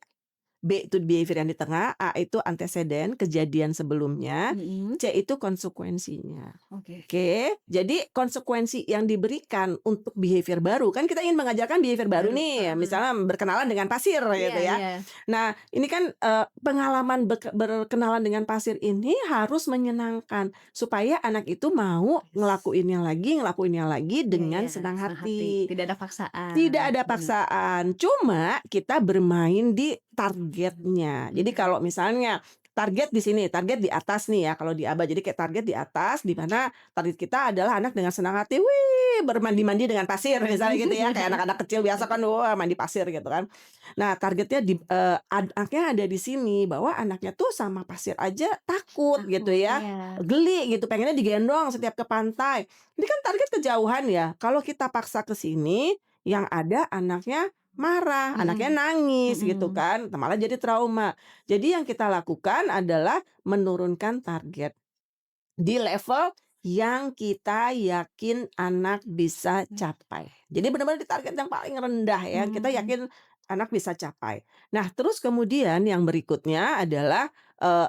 B itu behavior yang di tengah, A itu antecedent, kejadian sebelumnya, Mhm. C itu konsekuensinya. Oke. Oke, jadi konsekuensi yang diberikan untuk behavior baru, kan kita ingin mengajarkan behavior baru Baru, nih, heeh. misalnya berkenalan dengan pasir Iya gitu ya. iya. Nah, ini kan, pengalaman berkenalan dengan pasir ini harus menyenangkan, supaya anak itu mau Yes. ngelakuinnya lagi Iya dengan iya, senang senang hati, hati. tidak ada paksaan, Tidak ada bener. paksaan, cuma kita bermain di targetnya. Jadi Mhm. kalau misalnya target di sini, target di atas nih ya kalau di ABA, jadi kayak target di atas di mana target kita adalah anak dengan senang hati, wih, bermandi-mandi dengan pasir misalnya gitu ya, kayak anak-anak kecil biasa kan, wah mandi pasir gitu kan. Nah targetnya anaknya ada di sini, bahwa anaknya tuh sama pasir aja takut gitu Takut, ya, iya. geli gitu, pengennya digendong setiap ke pantai. Ini kan target kejauhan ya, kalau kita paksa ke sini, yang ada anaknya marah, anaknya Mhm nangis gitu mhm. kan, malah jadi trauma. Jadi yang kita lakukan adalah menurunkan target di level yang kita yakin anak bisa Oke. capai. Jadi benar-benar di target yang paling rendah ya, kita Mhm. yakin anak bisa capai. Nah, terus kemudian yang berikutnya adalah, eee,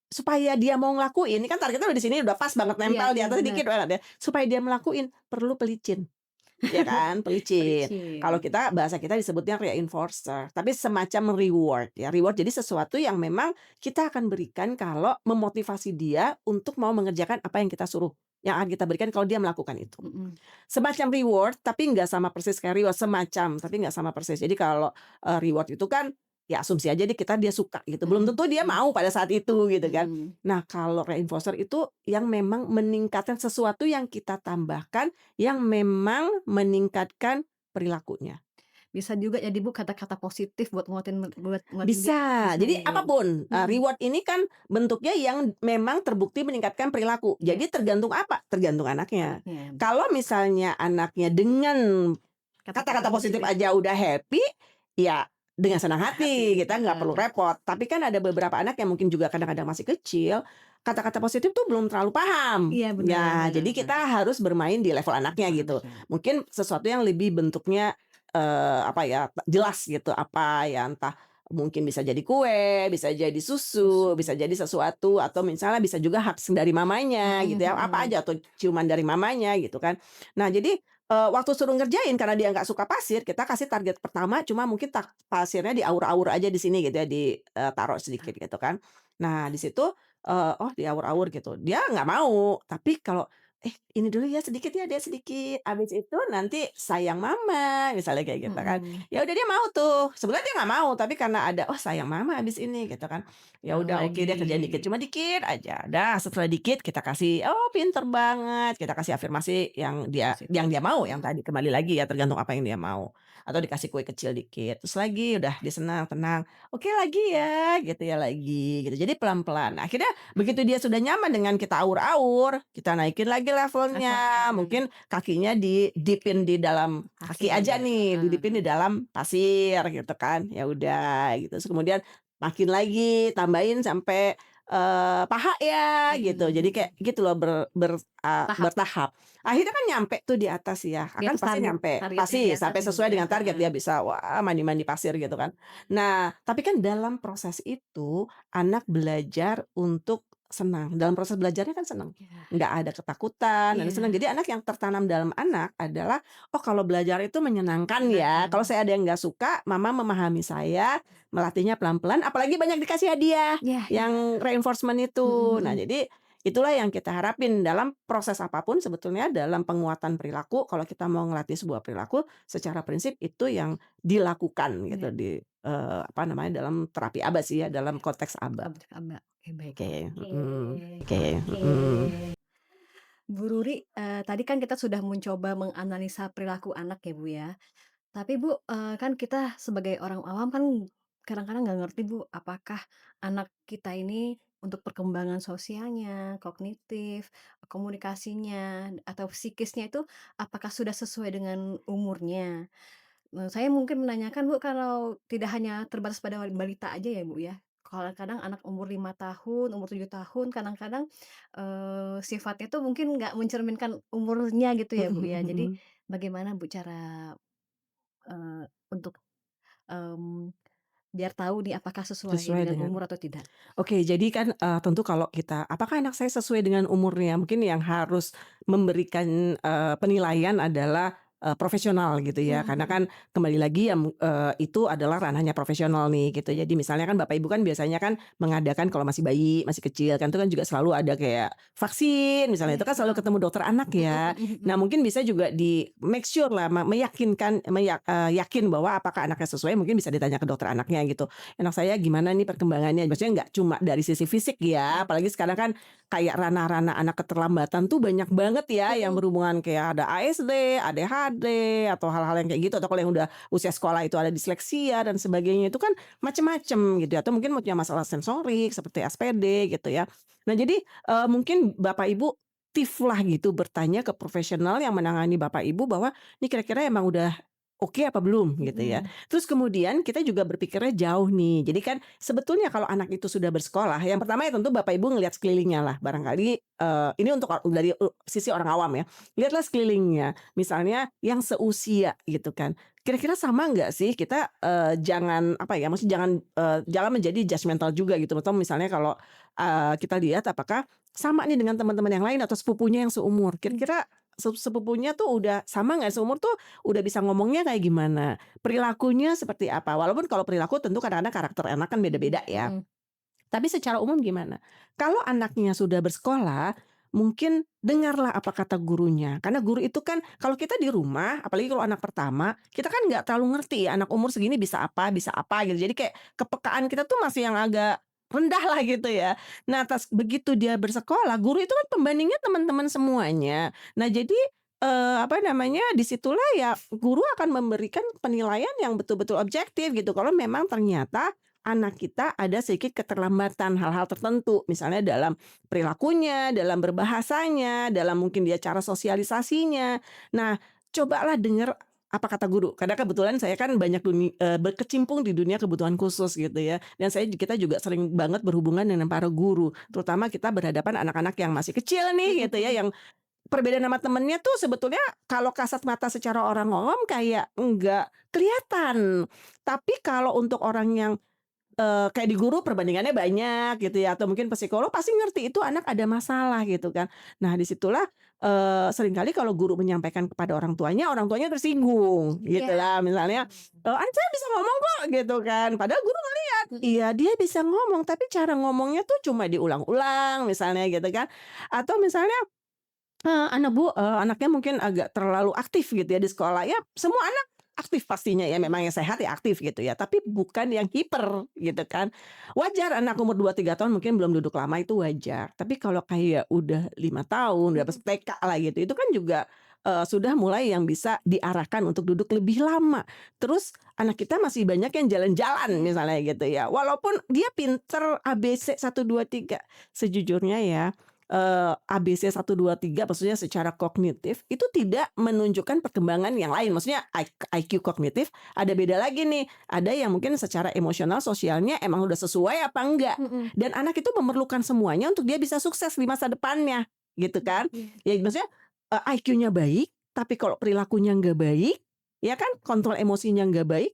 supaya dia mau ngelakuin, ini kan targetnya udah di sini udah pas banget Iya nempel di iya atas bener. dikit banget ya, supaya dia melakuin perlu pelicin. ya kan, pelicin. Kalau Pelicin. kita bahasa kita disebutnya reinforcer, tapi semacam reward ya. Reward jadi sesuatu yang memang kita akan berikan kalau memotivasi dia untuk mau mengerjakan apa yang kita suruh, yang akan kita berikan kalau dia melakukan itu. Mhm. Semacam reward, tapi nggak sama persis kayak reward, semacam, tapi nggak sama persis. Jadi kalau, reward itu kan, ya asumsi aja dia suka gitu, belum Mhm tentu dia mhm. mau pada saat itu gitu kan. Mhm. Nah kalau reinforcer itu yang memang meningkatkan sesuatu yang kita tambahkan, yang memang meningkatkan perilakunya. Bisa juga jadi Bu kata-kata positif buat nguatin dia, Bisa, bisa jadi ya ya? apapun, Mhm. reward ini kan bentuknya yang memang terbukti meningkatkan perilaku. Iya, Jadi tergantung apa? Tergantung anaknya. anaknya. Kalau misalnya anaknya dengan Kata-kata kata-kata positif positif, aja udah happy, ya dengan senang hati, hati, kita nggak perlu repot. Tapi kan ada beberapa anak yang mungkin juga kadang-kadang masih kecil, kata-kata positif tuh belum terlalu paham. Iya benar Ya, benar jadi benar. kita harus bermain di level anaknya Level gitu. anaknya. Mungkin sesuatu yang lebih bentuknya, apa ya, jelas gitu, apa ya, entah mungkin bisa jadi kue, bisa jadi susu, Susu. bisa jadi sesuatu, atau misalnya bisa juga hugs dari mamanya Mhm gitu ya, apa mhm. aja, atau ciuman dari mamanya gitu kan. Nah jadi waktu suruh ngerjain karena dia nggak suka pasir, kita kasih target pertama cuma mungkin pasirnya diaur-aur aja di sini gitu ya, taruh sedikit gitu kan. Nah di situ, oh diaur-aur gitu, dia nggak mau, tapi kalau, "Eh ini dulu ya sedikit ya, dia sedikit, habis itu nanti sayang mama," misalnya kayak gitu kan. Mhm. Ya udah dia mau tuh, sebenarnya dia nggak mau, tapi karena ada, "Oh sayang mama habis ini," gitu kan. Ya Tahu udah oke lagi. dia kerjain dikit, cuma dikit aja. Dah setelah dikit kita kasih, "Oh pinter banget," kita kasih afirmasi yang Positif. dia mau, yang Mhm. tadi kembali lagi ya tergantung apa yang dia mau. Atau dikasih kue kecil dikit, terus lagi udah dia senang, tenang, "Oke lagi ya," gitu ya, "lagi," gitu. Jadi pelan-pelan. Nah akhirnya begitu dia sudah nyaman dengan kita aur-aur, kita naikin lagi levelnya, Levelnya. mungkin kakinya di-dip-in di dalam kaki aja Pasir, nih, heeh. di-dip-in di dalam pasir gitu kan. Ya udah gitu, terus kemudian makin lagi tambahin sampai, paha ya gitu. Mhm Jadi kayak mhm. gitu loh Tahap bertahap. Akhirnya kan nyampe tuh di atas ya, di kan atas pasti nyampe, targetnya di pasti atas sampai ya, Bu, sesuai ya, dengan target heeh. dia bisa, wah mandi-mandi pasir gitu kan. Nah, tapi kan dalam proses itu anak belajar untuk senang, dalam proses belajarnya kan senang, Iya nggak ada ketakutan dan senang. iya, Jadi anak yang tertanam dalam anak adalah, "Oh kalau belajar itu menyenangkan ya, menyenangkan. kalau saya ada yang nggak suka, mama memahami saya, melatihnya pelan-pelan, apalagi banyak dikasih hadiah, Iya iya, yang reinforcement mhm itu." Nah mhm. jadi itulah yang kita harapin dalam proses apapun sebetulnya dalam penguatan perilaku, kalau kita mau ngelatih sebuah perilaku, secara prinsip itu yang dilakukan gitu Iya, apa namanya, dalam terapi ABA sih ya, dalam iya. konteks ABA. Aba, oke baik. Oke, Oke oke, oke. Bu Ruri, tadi kan kita sudah mencoba menganalisa perilaku anak ya, Bu, ya. Tapi Bu, kan kita sebagai orang awam kan kadang-kadang nggak ngerti Bu, apakah anak kita ini untuk perkembangan sosialnya, kognitif, komunikasinya, atau psikisnya itu apakah sudah sesuai dengan umurnya? Saya mungkin menanyakan Bu, kalau tidak hanya terbatas pada balita aja ya Bu ya, kalau kadang anak umur 5 tahun, umur 7 tahun kadang-kadang, sifatnya tuh mungkin nggak mencerminkan umurnya gitu ya Bu ya. Jadi bagaimana Bu cara untuk, mmm, biar tahu nih apakah sesuai Sesuai dengan dengan umur atau tidak. Oke, jadi kan, tentu kalau kita apakah anak saya sesuai dengan umurnya? Mungkin yang harus memberikan, penilaian adalah, profesional gitu ya. Mhm Karena mhm. kan kembali lagi yang, itu adalah ranahnya profesional nih gitu. Jadi misalnya kan Bapak Ibu kan biasanya kan mengadakan kalau masih bayi, masih kecil kan itu kan juga selalu ada kayak vaksin misalnya, Iya, itu kan selalu heeh. ketemu dokter anak ya. Mhm mhm Nah mhm. mungkin bisa juga make sure lah, meyakinkan yakin bahwa apakah anaknya sesuai mungkin bisa ditanya ke dokter anaknya gitu. "Anak saya gimana nih perkembangannya?" Maksudnya nggak cuma dari sisi fisik ya, Iya. apalagi sekarang kan kayak ranah-ranah anak keterlambatan tuh banyak banget ya yang Mhm. berhubungan kayak ada ASD, ADHD, atau hal-hal yang kayak gitu, atau kalau yang udah usia sekolah itu ada disleksia dan sebagainya, itu kan macem-macem gitu ya, atau mungkin punya masalah sensorik seperti SPD gitu ya. Nah jadi, mungkin Bapak Ibu lah gitu bertanya ke profesional yang menangani Bapak Ibu bahwa, "Ini kira-kira emang udah oke apa belum?" Gitu ya. Mhm. Terus kemudian kita juga berpikirnya jauh nih. Jadi kan sebetulnya kalau anak itu sudah bersekolah, yang pertama ya tentu Bapak Ibu ngelihat sekelilingnya lah. Barangkali, ini untuk dari sisi orang awam ya. Lihatlah sekelilingnya, misalnya yang seusia gitu kan. Kira-kira sama nggak sih kita, jangan apa ya, maksudnya jangan menjadi judgemental juga gitu. Atau misalnya kalau, kita lihat apakah sama nih dengan teman-teman yang lain atau sepupunya yang seumur. Mmm. Kira-kira sepupunya tuh udah sama nggak seumur tuh udah bisa ngomongnya kayak gimana, perilakunya seperti apa. Walaupun kalau perilaku tentu kadang-kadang karakter anak kan beda-beda ya. Mhm. Tapi secara umum gimana? Kalau anaknya sudah bersekolah, mungkin dengarlah apa kata gurunya. Karena guru itu kan kalau kita di rumah, apalagi kalau anak pertama, kita kan nggak terlalu ngerti ya anak umur segini bisa apa gitu. Jadi kayak kepekaan kita tuh masih yang agak rendah lah gitu ya. Nah, begitu dia bersekolah, guru itu kan pembandingnya teman-teman semuanya. Nah, jadi apa namanya, disitulah ya guru akan memberikan penilaian yang betul-betul objektif gitu. Kalau memang ternyata anak kita ada sedikit keterlambatan hal-hal tertentu, misalnya dalam perilakunya, dalam berbahasanya, dalam mungkin dia cara sosialisasinya. Nah, cobalah dengar apa kata guru. Karena kebetulan saya kan banyak berkecimpung di dunia kebutuhan khusus gitu ya. Dan kita juga sering banget berhubungan dengan para guru, terutama kita berhadapan anak-anak yang masih kecil nih gitu ya, Mhm. yang perbedaan sama temennya tuh sebetulnya kalau kasat mata secara orang ngomong kayak enggak kelihatan. Tapi kalau untuk orang yang kayak di guru perbandingannya banyak gitu ya, atau mungkin psikolog pasti ngerti itu anak ada masalah gitu kan. Nah disitulah seringkali kalau guru menyampaikan kepada orang tuanya tersinggung Iya. gitulah. Misalnya, "Anak saya bisa ngomong kok," gitu kan. Padahal guru ngelihat, Mhm. iya dia bisa ngomong, tapi cara ngomongnya tuh cuma diulang-ulang misalnya gitu kan. Atau misalnya, anaknya mungkin agak terlalu aktif gitu ya di sekolah, ya semua anak aktif pastinya ya, memang yang sehat ya aktif gitu ya, tapi bukan yang hiper gitu kan. Wajar anak umur 2 3 tahun mungkin belum duduk lama itu wajar, tapi kalau kayak udah 5 tahun, udah pas Mhm. TK lah gitu, itu kan juga, sudah mulai yang bisa diarahkan untuk duduk lebih lama. Terus anak kita masih banyak yang jalan-jalan misalnya gitu ya, walaupun dia pinter ABC 1 2 3, sejujurnya ya ABC 1 2 3 maksudnya secara kognitif itu tidak menunjukkan perkembangan yang lain. Maksudnya IQ kognitif ada beda lagi nih. Ada yang mungkin secara emosional sosialnya emang udah sesuai apa enggak. Mhm. Dan anak itu memerlukan semuanya untuk dia bisa sukses di masa depannya, gitu kan. Iya. Ya maksudnya IQ-nya baik, tapi kalau perilakunya enggak baik, ya kan kontrol emosinya enggak baik,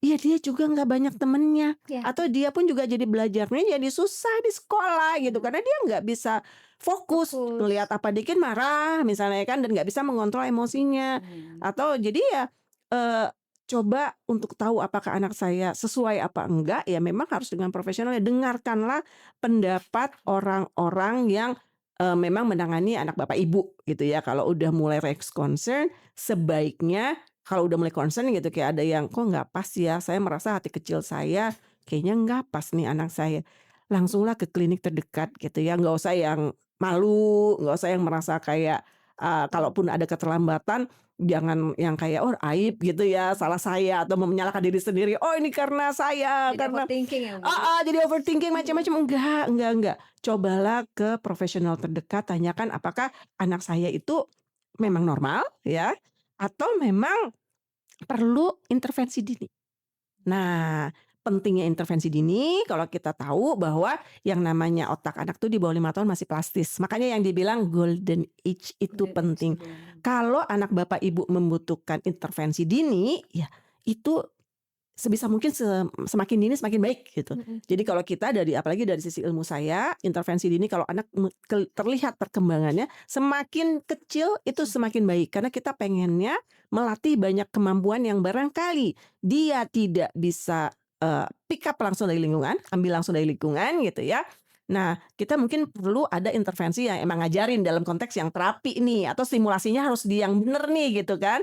iya dia juga nggak banyak temennya, Iya. atau dia pun juga jadi belajarnya jadi susah di sekolah gitu, karena dia nggak bisa fokus, Fokus. ngelihat apa dikit marah misalnya kan, dan nggak bisa mengontrol emosinya. Mhm. Atau jadi ya, eee, coba untuk tahu apakah anak saya sesuai apa enggak, ya memang harus dengan profesional ya, dengarkanlah pendapat orang-orang yang, memang menangani anak Bapak Ibu gitu ya. Kalau udah mulai raise concern, sebaiknya kalau udah mulai concern gitu kayak ada yang, "Kok nggak pas ya? Saya merasa hati kecil saya kayaknya nggak pas nih anak saya." Langsunglah ke klinik terdekat gitu ya, nggak usah yang malu, nggak usah yang merasa kayak, kalaupun ada keterlambatan jangan yang kayak, "Oh aib gitu ya, salah saya," atau menyalahkan diri sendiri, "Oh ini karena saya, Jadi karena" overthinking ya, Bu? jadi overthinking Mhm. macam-macam, enggak. Cobalah ke profesional terdekat, tanyakan apakah anak saya itu memang normal ya, atau memang perlu intervensi dini. Nah, pentingnya intervensi dini kalau kita tahu bahwa yang namanya otak anak tuh di bawah 5 tahun masih plastis. Makanya yang dibilang golden age itu Udah penting. bener. Kalau anak Bapak Ibu membutuhkan intervensi dini, ya itu sebisa mungkin semakin dini semakin baik gitu. Mhm. Jadi kalau kita apalagi dari sisi ilmu saya, intervensi dini kalau anak terlihat perkembangannya semakin kecil itu semakin baik. Karena kita pengennya melatih banyak kemampuan yang barangkali dia tidak bisa, pick up langsung dari lingkungan, ambil langsung dari lingkungan gitu ya. Nah, kita mungkin perlu ada intervensi yang emang ngajarin dalam konteks yang terapi nih, atau stimulasinya harus yang bener nih gitu kan.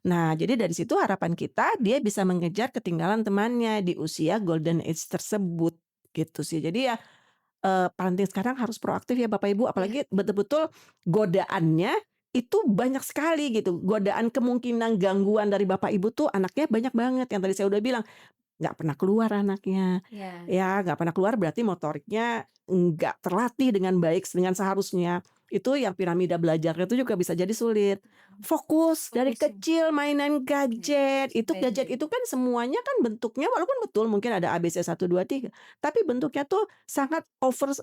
Nah, jadi dari situ harapan kita dia bisa mengejar ketinggalan temannya di usia golden age tersebut, gitu sih. Jadi ya, parenting sekarang harus proaktif ya Bapak Ibu, Iya. apalagi betul-betul godaannya itu banyak sekali gitu. Godaan kemungkinan gangguan dari Bapak Ibu tuh anaknya banyak banget, yang tadi saya udah bilang, nggak pernah keluar anaknya, Iya. ya nggak pernah keluar berarti motoriknya nggak terlatih dengan baik, dengan seharusnya. Itu yang piramida belajarnya itu juga bisa jadi sulit. Fokus dari Fokus ya. kecil mainan Oke. gadget Baik. itu kan semuanya kan bentuknya walaupun betul mungkin ada ABC 1 2 3, tapi bentuknya tuh sangat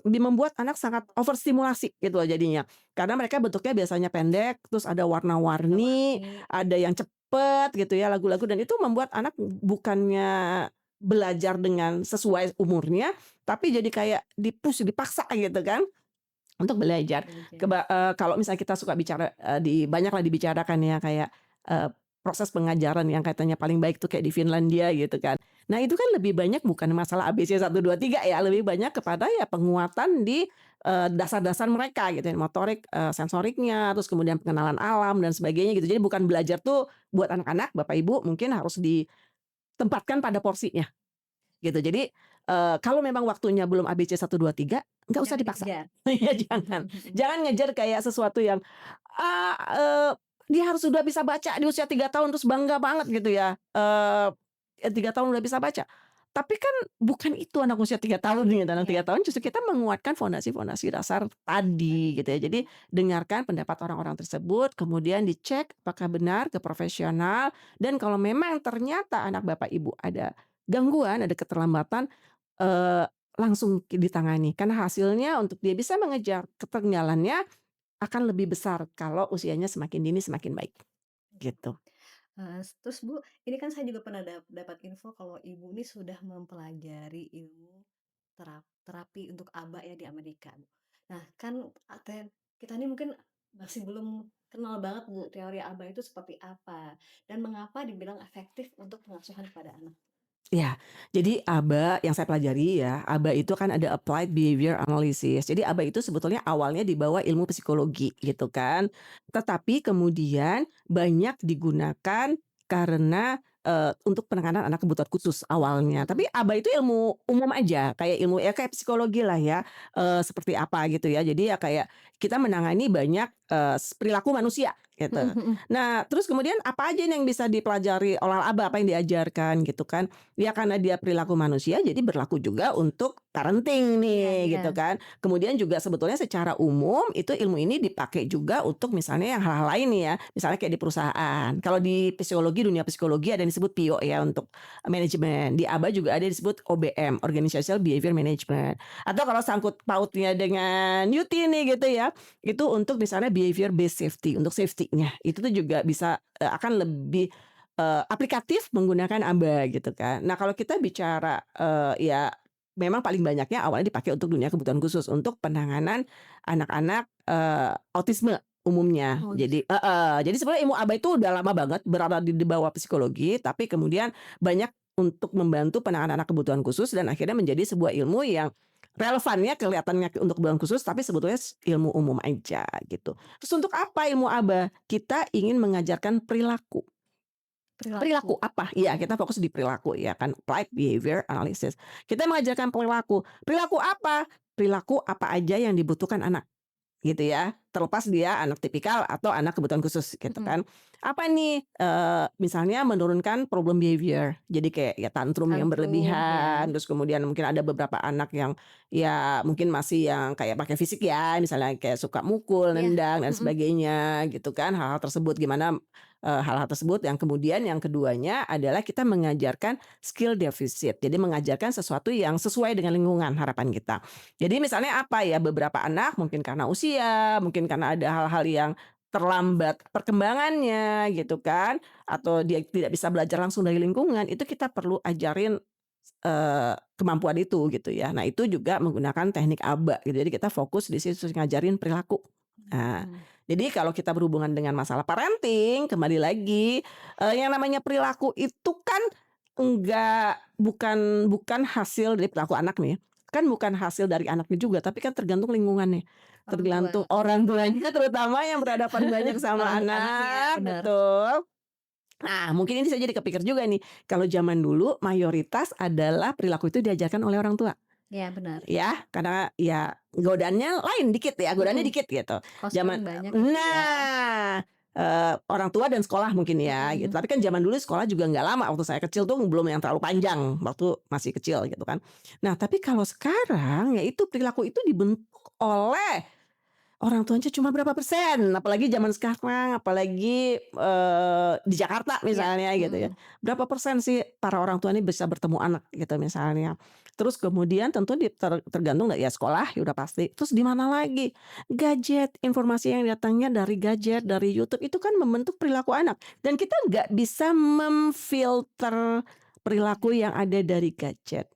membuat anak sangat overstimulasi gitu loh jadinya. Karena mereka bentuknya biasanya pendek, terus ada warna-warni, Warna-warni. ada yang cepet gitu ya lagu-lagu, dan itu membuat anak bukannya belajar dengan sesuai umurnya, tapi jadi kayak dipaksa gitu kan. Untuk belajar. belajar. Kalau misalnya kita suka bicara, banyaklah dibicarakan ya kayak, eee, proses pengajaran yang katanya paling baik tuh kayak di Finlandia gitu kan. Nah itu kan lebih banyak bukan masalah ABC 1, 2, 3 ya, lebih banyak kepada ya penguatan di, dasar-dasar mereka gitu ya, motorik, sensoriknya, terus kemudian pengenalan alam dan sebagainya gitu. Jadi bukan belajar tuh buat anak-anak, Bapak Ibu mungkin harus ditempatkan pada porsinya. Gitu. Jadi, kalau memang waktunya belum ABC 1, 2, 3 nggak usah Jangan dipaksa. dikejar. Iya jangan. Jangan ngejar kayak sesuatu yang, ah, dia harus sudah bisa baca di usia 3 tahun terus bangga banget gitu ya, 3 tahun udah bisa baca. Tapi kan bukan itu anak usia 3 tahun gitu, anak 3 Iya, tahun justru kita menguatkan fondasi-fondasi dasar tadi gitu ya. Jadi dengarkan pendapat orang-orang tersebut, kemudian dicek apakah benar ke profesional, dan kalau memang ternyata anak Bapak Ibu ada gangguan, ada keterlambatan, eee, langsung ditangani. Karena hasilnya untuk dia bisa mengejar ketertinggalannya akan lebih besar kalau usianya semakin dini semakin baik, gitu. Terus Bu, ini kan saya juga pernah dapat info kalau Ibu ini sudah mempelajari ilmu terapi untuk ABA ya di Amerika, Bu. Nah kan kita ini mungkin masih belum kenal banget Bu teori ABA itu seperti apa, dan mengapa dibilang efektif untuk pengasuhan kepada anak? Ya, jadi ABA yang saya pelajari ya, ABA itu kan ada Applied Behavior Analysis. Jadi ABA itu sebetulnya awalnya di bawah ilmu psikologi gitu kan. Tetapi kemudian banyak digunakan karena, untuk penanganan anak kebutuhan khusus awalnya. Tapi Mhm. ABA itu ilmu umum aja, kayak ilmu ya kayak psikologi lah ya, seperti apa gitu ya. Jadi ya kayak kita menangani banyak, perilaku manusia gitu. Mhm mhm. Nah, terus kemudian apa aja nih yang bisa dipelajari oleh ABA, apa yang diajarkan gitu kan. Ya karena dia perilaku manusia jadi berlaku juga untuk parenting Iya nih iya. gitu kan. Kemudian juga sebetulnya secara umum itu ilmu ini dipakai juga untuk misalnya yang hal-hal lain nih ya, misalnya kayak di perusahaan. Kalau di psikologi, dunia psikologi ada yang disebut PIO ya untuk manajemen. Di ABA juga ada yang disebut OBM, Organizational Behavior Management. Atau kalau sangkut pautnya dengan UT nih gitu ya, itu untuk misalnya behavior based safety, untuk safety-nya. Itu tuh juga bisa, akan lebih aplikatif menggunakan ABA gitu kan. Nah kalau kita bicara, ya memang paling banyaknya awalnya dipakai untuk dunia kebutuhan khusus, untuk penanganan anak-anak, autisme umumnya. Oh Jadi gitu. jadi sebenarnya ilmu ABA itu udah lama banget berada di bawah psikologi, tapi kemudian banyak untuk membantu penanganan anak kebutuhan khusus dan akhirnya menjadi sebuah ilmu yang relevannya kelihatannya untuk kebutuhan khusus, tapi sebetulnya ilmu umum aja gitu. Terus untuk apa ilmu ABA? Kita ingin mengajarkan perilaku. Perilaku. Perilaku apa? Iya, kita fokus di perilaku ya kan, applied behavior analysis. Kita mengajarkan perilaku. Perilaku apa? Perilaku apa aja yang dibutuhkan anak. Gitu ya, terlepas dia anak tipikal atau anak kebutuhan khusus gitu Mhm. kan. Apa nih, misalnya menurunkan problem behavior, jadi kayak ya tantrum yang Tantrum, ya. berlebihan, terus kemudian mungkin ada beberapa anak yang ya mungkin masih yang kayak pakai fisik ya, misalnya kayak suka mukul, Iya. nendang dan Mhm. sebagainya gitu kan. Hal-hal tersebut gimana, hal-hal tersebut yang kemudian yang keduanya adalah kita mengajarkan skill deficit. Jadi mengajarkan sesuatu yang sesuai dengan lingkungan harapan kita. Jadi misalnya apa ya, beberapa anak mungkin karena usia, mungkin karena ada hal-hal yang terlambat perkembangannya gitu kan, atau dia tidak bisa belajar langsung dari lingkungan, itu kita perlu ajarin, kemampuan itu gitu ya. Nah itu juga menggunakan teknik ABA gitu, jadi kita fokus di situ ngajarin perilaku. Nah, Mhm. jadi kalau kita berhubungan dengan masalah parenting, kembali lagi, yang namanya perilaku itu kan bukan bukan hasil dari perilaku anak nih ya. Kan bukan hasil dari anaknya juga, tapi kan tergantung lingkungannya, Orang tua. tergantung orang tuanya terutama yang berhadapan banyak sama Orang tua anaknya, anak, benar. betul. Nah, mungkin ini saya jadi kepikir juga nih, kalau zaman dulu mayoritas adalah perilaku itu diajarkan oleh orang tua. Iya benar. Ya, karena ya godaannya lain dikit ya, godaannya Mhm. dikit gitu. Kos Zaman paling banyak gitu ya. nah, orang tua dan sekolah mungkin ya gitu. Mhm. Tapi kan zaman dulu sekolah juga nggak lama, waktu saya kecil tuh belum yang terlalu panjang, waktu masih kecil gitu kan. Nah, tapi kalau sekarang ya itu perilaku itu dibentuk oleh orang tuanya cuma berapa persen, apalagi zaman sekarang, apalagi, di Jakarta Iya. misalnya gitu ya. Mhm. Berapa persen sih para orang tua ini bisa bertemu anak gitu misalnya. Terus kemudian tentu tergantung ya sekolah ya udah pasti, terus di mana lagi? Gadget, informasi yang datangnya dari gadget, dari YouTube itu kan membentuk perilaku anak dan kita nggak bisa memfilter perilaku yang ada dari gadget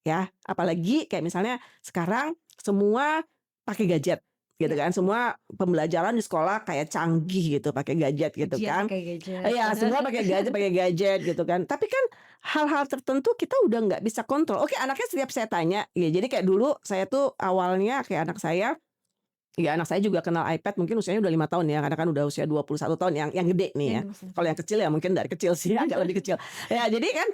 ya. Apalagi kayak misalnya sekarang semua pakai gadget. gitu Ya. kan. Semua pembelajaran di sekolah kayak canggih gitu, pakai gadget gitu Ujian kan. pakai gadget. Iya, semua pakai gadget gitu kan. Tapi kan hal-hal tertentu kita udah nggak bisa kontrol. Oke, anaknya setiap saya tanya, ya jadi kayak dulu saya tuh awalnya kayak anak saya. Ya anak saya juga kenal iPad mungkin usianya udah 5 tahun ya, karena kan udah usia 21 tahun yang gede nih Yang ya. gemes Kalau yang kecil ya mungkin dari kecil sih, agak lebih kecil. Ya jadi kan,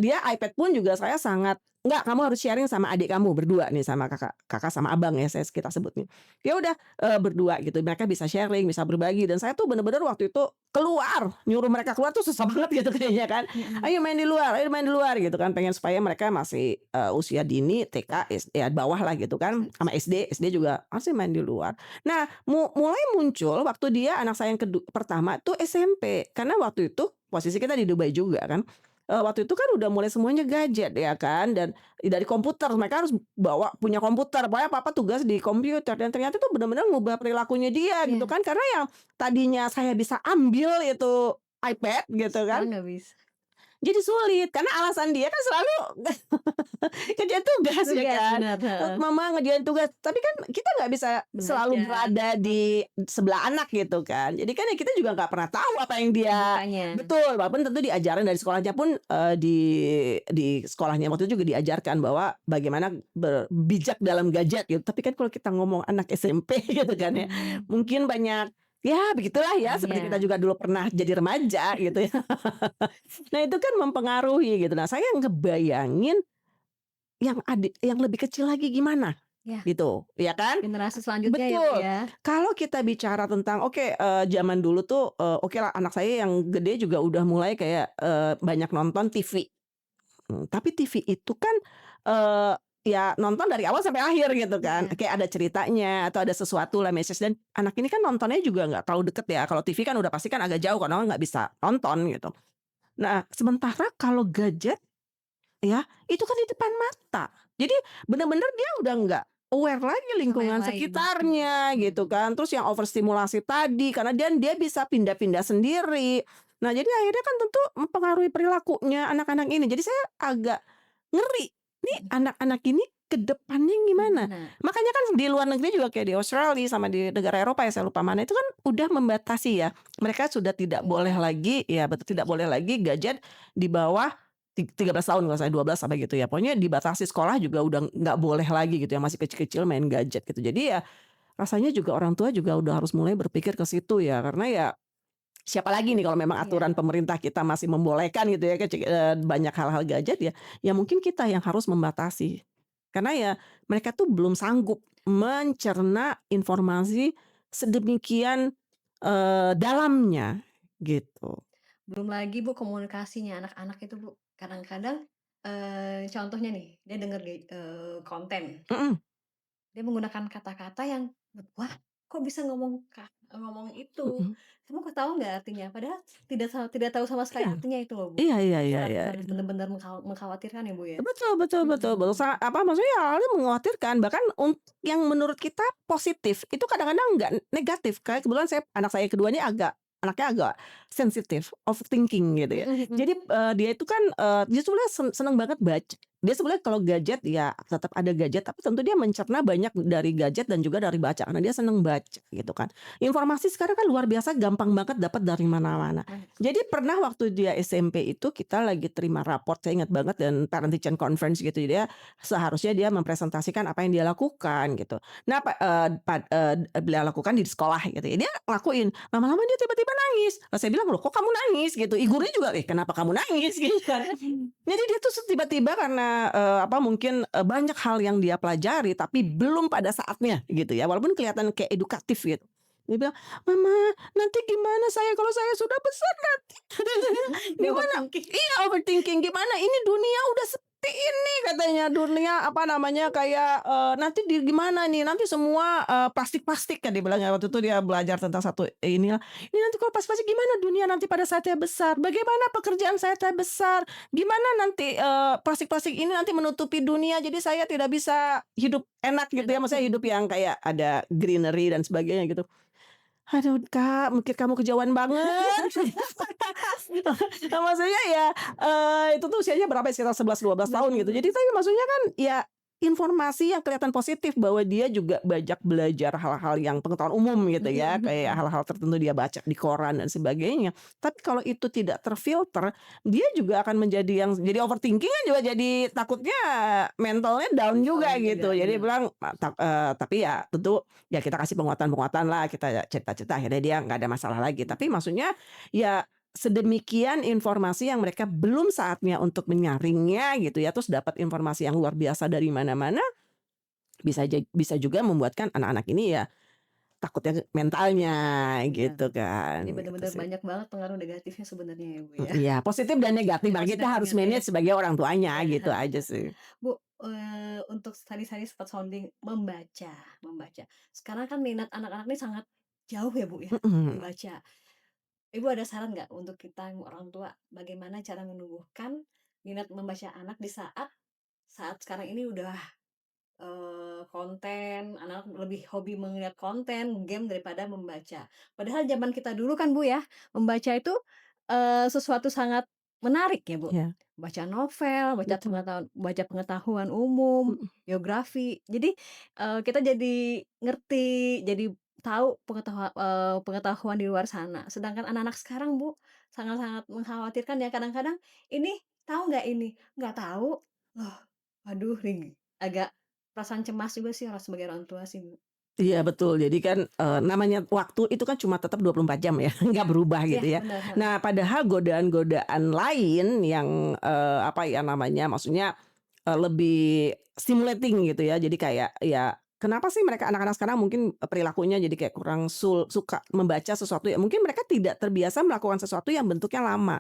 dia iPad pun juga saya sangat, "Enggak, kamu harus sharing sama adik kamu berdua nih," sama kakak sama abang ya kita sebut nih. Ya udah, berdua gitu, mereka bisa sharing, bisa berbagi dan saya tuh bener-bener waktu itu keluar, nyuruh mereka keluar tuh susah banget gitu kayaknya kan. Mhm. Ayo main di luar," gitu kan, pengen supaya mereka masih, usia dini, TK, ya bawah lah gitu kan, sama SD juga masih main di luar. Nah, mulai muncul waktu dia anak saya yang pertama tuh SMP, karena waktu itu posisi kita di Dubai juga kan, waktu itu kan udah mulai semuanya gadget ya kan, dan dari komputer, mereka harus punya komputer, pokoknya papa tugas di komputer dan ternyata itu benar-benar ngubah perilakunya dia gitu Iya, kan, karena yang tadinya saya bisa ambil itu iPad gitu kan, sekarang nggak bisa. jadi sulit karena alasan dia kan selalu kerjain tugas ya Tugas, kan, benar, heeh. mama ngerjain tugas, tapi kan kita nggak bisa selalu Belajar, berada di sebelah anak gitu kan. Jadi kan ya kita juga nggak pernah tahu apa yang dia bukanya. betul, walaupun tentu diajarin dari sekolahnya pun, di sekolahnya waktu itu juga diajarkan bahwa bagaimana bijak dalam gadget gitu. Tapi kan kalau kita ngomong anak SMP gitu kan ya, Mhm. mungkin banyak ya begitulah ya, seperti kita Iya, juga dulu pernah jadi remaja gitu ya. Nah itu kan mempengaruhi gitu. Nah saya ngebayangin yang lebih kecil lagi gimana, iya, gitu, ya kan? generasi selanjutnya ya, Bu, Betul. ya. Kalau kita bicara tentang oke, zaman dulu tuh, okelah anak saya yang gede juga udah mulai kayak, banyak nonton TV, tapi TV itu kan, eee, ya nonton dari awal sampai akhir gitu kan, Iya, kayak ada ceritanya atau ada sesuatu lah message dan anak ini kan nontonnya juga nggak terlalu deket ya, kalau TV kan udah pasti kan agak jauh karena nggak bisa nonton gitu. Nah, sementara kalau gadget ya, itu kan di depan mata. Jadi bener-bener dia udah nggak aware lagi sama yang lingkungan lain. sekitarnya gitu Mhm. kan. Terus yang overstimulasi tadi karena dia bisa pindah-pindah sendiri. Nah, jadi akhirnya kan tentu mempengaruhi perilakunya anak-anak ini. Jadi saya agak ngeri, nih Mhm. anak-anak ini ke depannya gimana? Gimana? Makanya kan di luar negeri juga kayak di Australia sama di negara Eropa ya saya lupa mana itu kan udah membatasi ya. Mereka sudah tidak boleh Iya, lagi ya betul tidak boleh lagi gadget di bawah 13 tahun kalau saya 12 sampai gitu ya. Pokoknya dibatasi sekolah juga udah nggak boleh lagi gitu ya, masih kecil-kecil main gadget gitu. Jadi ya rasanya juga orang tua juga udah harus mulai berpikir ke situ ya, karena ya siapa lagi nih kalau memang aturan iya, pemerintah kita masih membolehkan gitu ya banyak hal-hal gadget ya, ya mungkin kita yang harus membatasi. Karena ya mereka tuh belum sanggup mencerna informasi sedemikian, dalamnya gitu. belum lagi, Bu, komunikasinya anak-anak itu, Bu. Kadang-kadang, contohnya nih, dia denger konten. Mhm Dia menggunakan kata-kata yang, "Wah, kok bisa ngomong itu? mhm. Kamu tahu nggak artinya?" Padahal tidak tahu sama sekali Iya. artinya itu loh, Bu. Iya iya Itu iya sangat iya. sangat benar-benar mengkhawatirkan ya, Bu, ya? Betul betul betul betul, Mhm. apa maksudnya awalnya mengkhawatirkan bahkan yang menurut kita positif itu kadang-kadang nggak negatif, kayak kebetulan anak saya kedua ini anaknya agak sensitif, overthinking gitu ya. Mhm mhm. Jadi, dia itu kan, dia sebenarnya seneng banget baca. Dia sebenarnya kalau gadget ya tetap ada gadget, tapi tentu dia mencerna banyak dari gadget dan juga dari baca, karena dia seneng baca gitu kan. Informasi sekarang kan luar biasa gampang banget dapat dari mana-mana. Nah, Jadi pernah waktu dia SMP itu kita lagi terima raport, saya ingat banget dan parent teacher conference gitu. Dia seharusnya dia mempresentasikan apa yang dia lakukan gitu. Nah, beliau lakukan di sekolah gitu ya. Dia ngelakuin, lama-lama dia tiba-tiba nangis. Lah saya bilang, "Loh kok kamu nangis?" gitu. Gurunya juga, kenapa kamu nangis?" gitu kan. Jadi dia tuh tiba-tiba karena, mungkin, banyak hal yang dia pelajari tapi belum pada saatnya gitu ya, walaupun kelihatan kayak edukatif gitu. Dia bilang, "Mama, nanti gimana saya kalau saya sudah besar nanti?" dia Gimana? overthinking. Iya overthinking, "Gimana ini dunia udah seperti ini," katanya, "dunia apa namanya, kayak, nanti gimana nih, nanti semua, plastik-plastik," kan dia bilang ya, waktu itu dia belajar tentang satu inilah, "Ini nanti kalau plastik gimana dunia nanti pada saat saya besar? Bagaimana pekerjaan saya besar? Gimana nanti, plastik-plastik ini nanti menutupi dunia jadi saya tidak bisa hidup enak," gitu ya, Enak. maksudnya hidup yang kayak ada greenery dan sebagainya gitu. Aduh Kak, mungkin kamu kejauhan banget. Maksudnya ya, itu tuh usianya berapa ya, sekitar 11, 12 tahun gitu. Jadi tapi maksudnya kan ya informasi yang kelihatan positif bahwa dia juga banyak belajar hal-hal yang pengetahuan umum gitu ya, kayak hal-hal tertentu dia baca di koran dan sebagainya. Tapi kalau itu tidak terfilter, dia juga akan menjadi yang jadi overthinking kan juga jadi takutnya mentalnya down juga Down juga, gitu. Jadi dia bener. bilang tapi ya tentu ya kita kasih penguatan-penguatan lah, kita cerita-cerita akhirnya dia nggak ada masalah lagi. Tapi maksudnya ya sedemikian informasi yang mereka belum saatnya untuk menyaringnya gitu ya, terus dapat informasi yang luar biasa dari mana-mana, bisa juga membuatkan anak-anak ini ya takutnya mentalnya Bener. gitu Jadi kan, gitu bener-bener sih. banyak banget pengaruh negatifnya sebenarnya ya, Bu, ya. Iya, positif dan negatif, Ya nah positif kita harus negatif. manage sebagai orang tuanya Iya, gitu aja sih. Bu, untuk tadi sempat sounding membaca membaca. Sekarang kan minat anak-anak ini sangat jauh ya, Bu, ya, Mhm. membaca. Ibu ada saran nggak untuk kita yang orang tua, bagaimana cara menumbuhkan minat membaca anak di saat saat sekarang ini udah, konten, anak lebih hobi melihat konten, game daripada membaca. Padahal zaman kita dulu kan, Bu, ya, membaca itu, sesuatu sangat menarik ya, Bu. Iya, Baca novel, betul. baca pengetahuan umum, Mhm. biografi. Jadi, kita jadi ngerti, jadi tahu pengetahuan di luar sana. Sedangkan anak-anak sekarang, Bu, sangat-sangat mengkhawatirkan ya kadang-kadang, "Ini tahu nggak ini?" "Nggak tahu." Loh, aduh agak perasaan cemas juga sih sebagai orang tua sih, Bu. Iya betul, jadi kan, namanya waktu itu kan cuma tetap 24 jam ya, nggak berubah Iya, gitu ya. bener, heeh. Nah padahal godaan-godaan lain yang, apa ya namanya, maksudnya, lebih stimulating gitu ya. Jadi kayak ya kenapa sih mereka anak-anak sekarang mungkin, perilakunya jadi kayak kurang suka membaca sesuatu ya, mungkin mereka tidak terbiasa melakukan sesuatu yang bentuknya lama.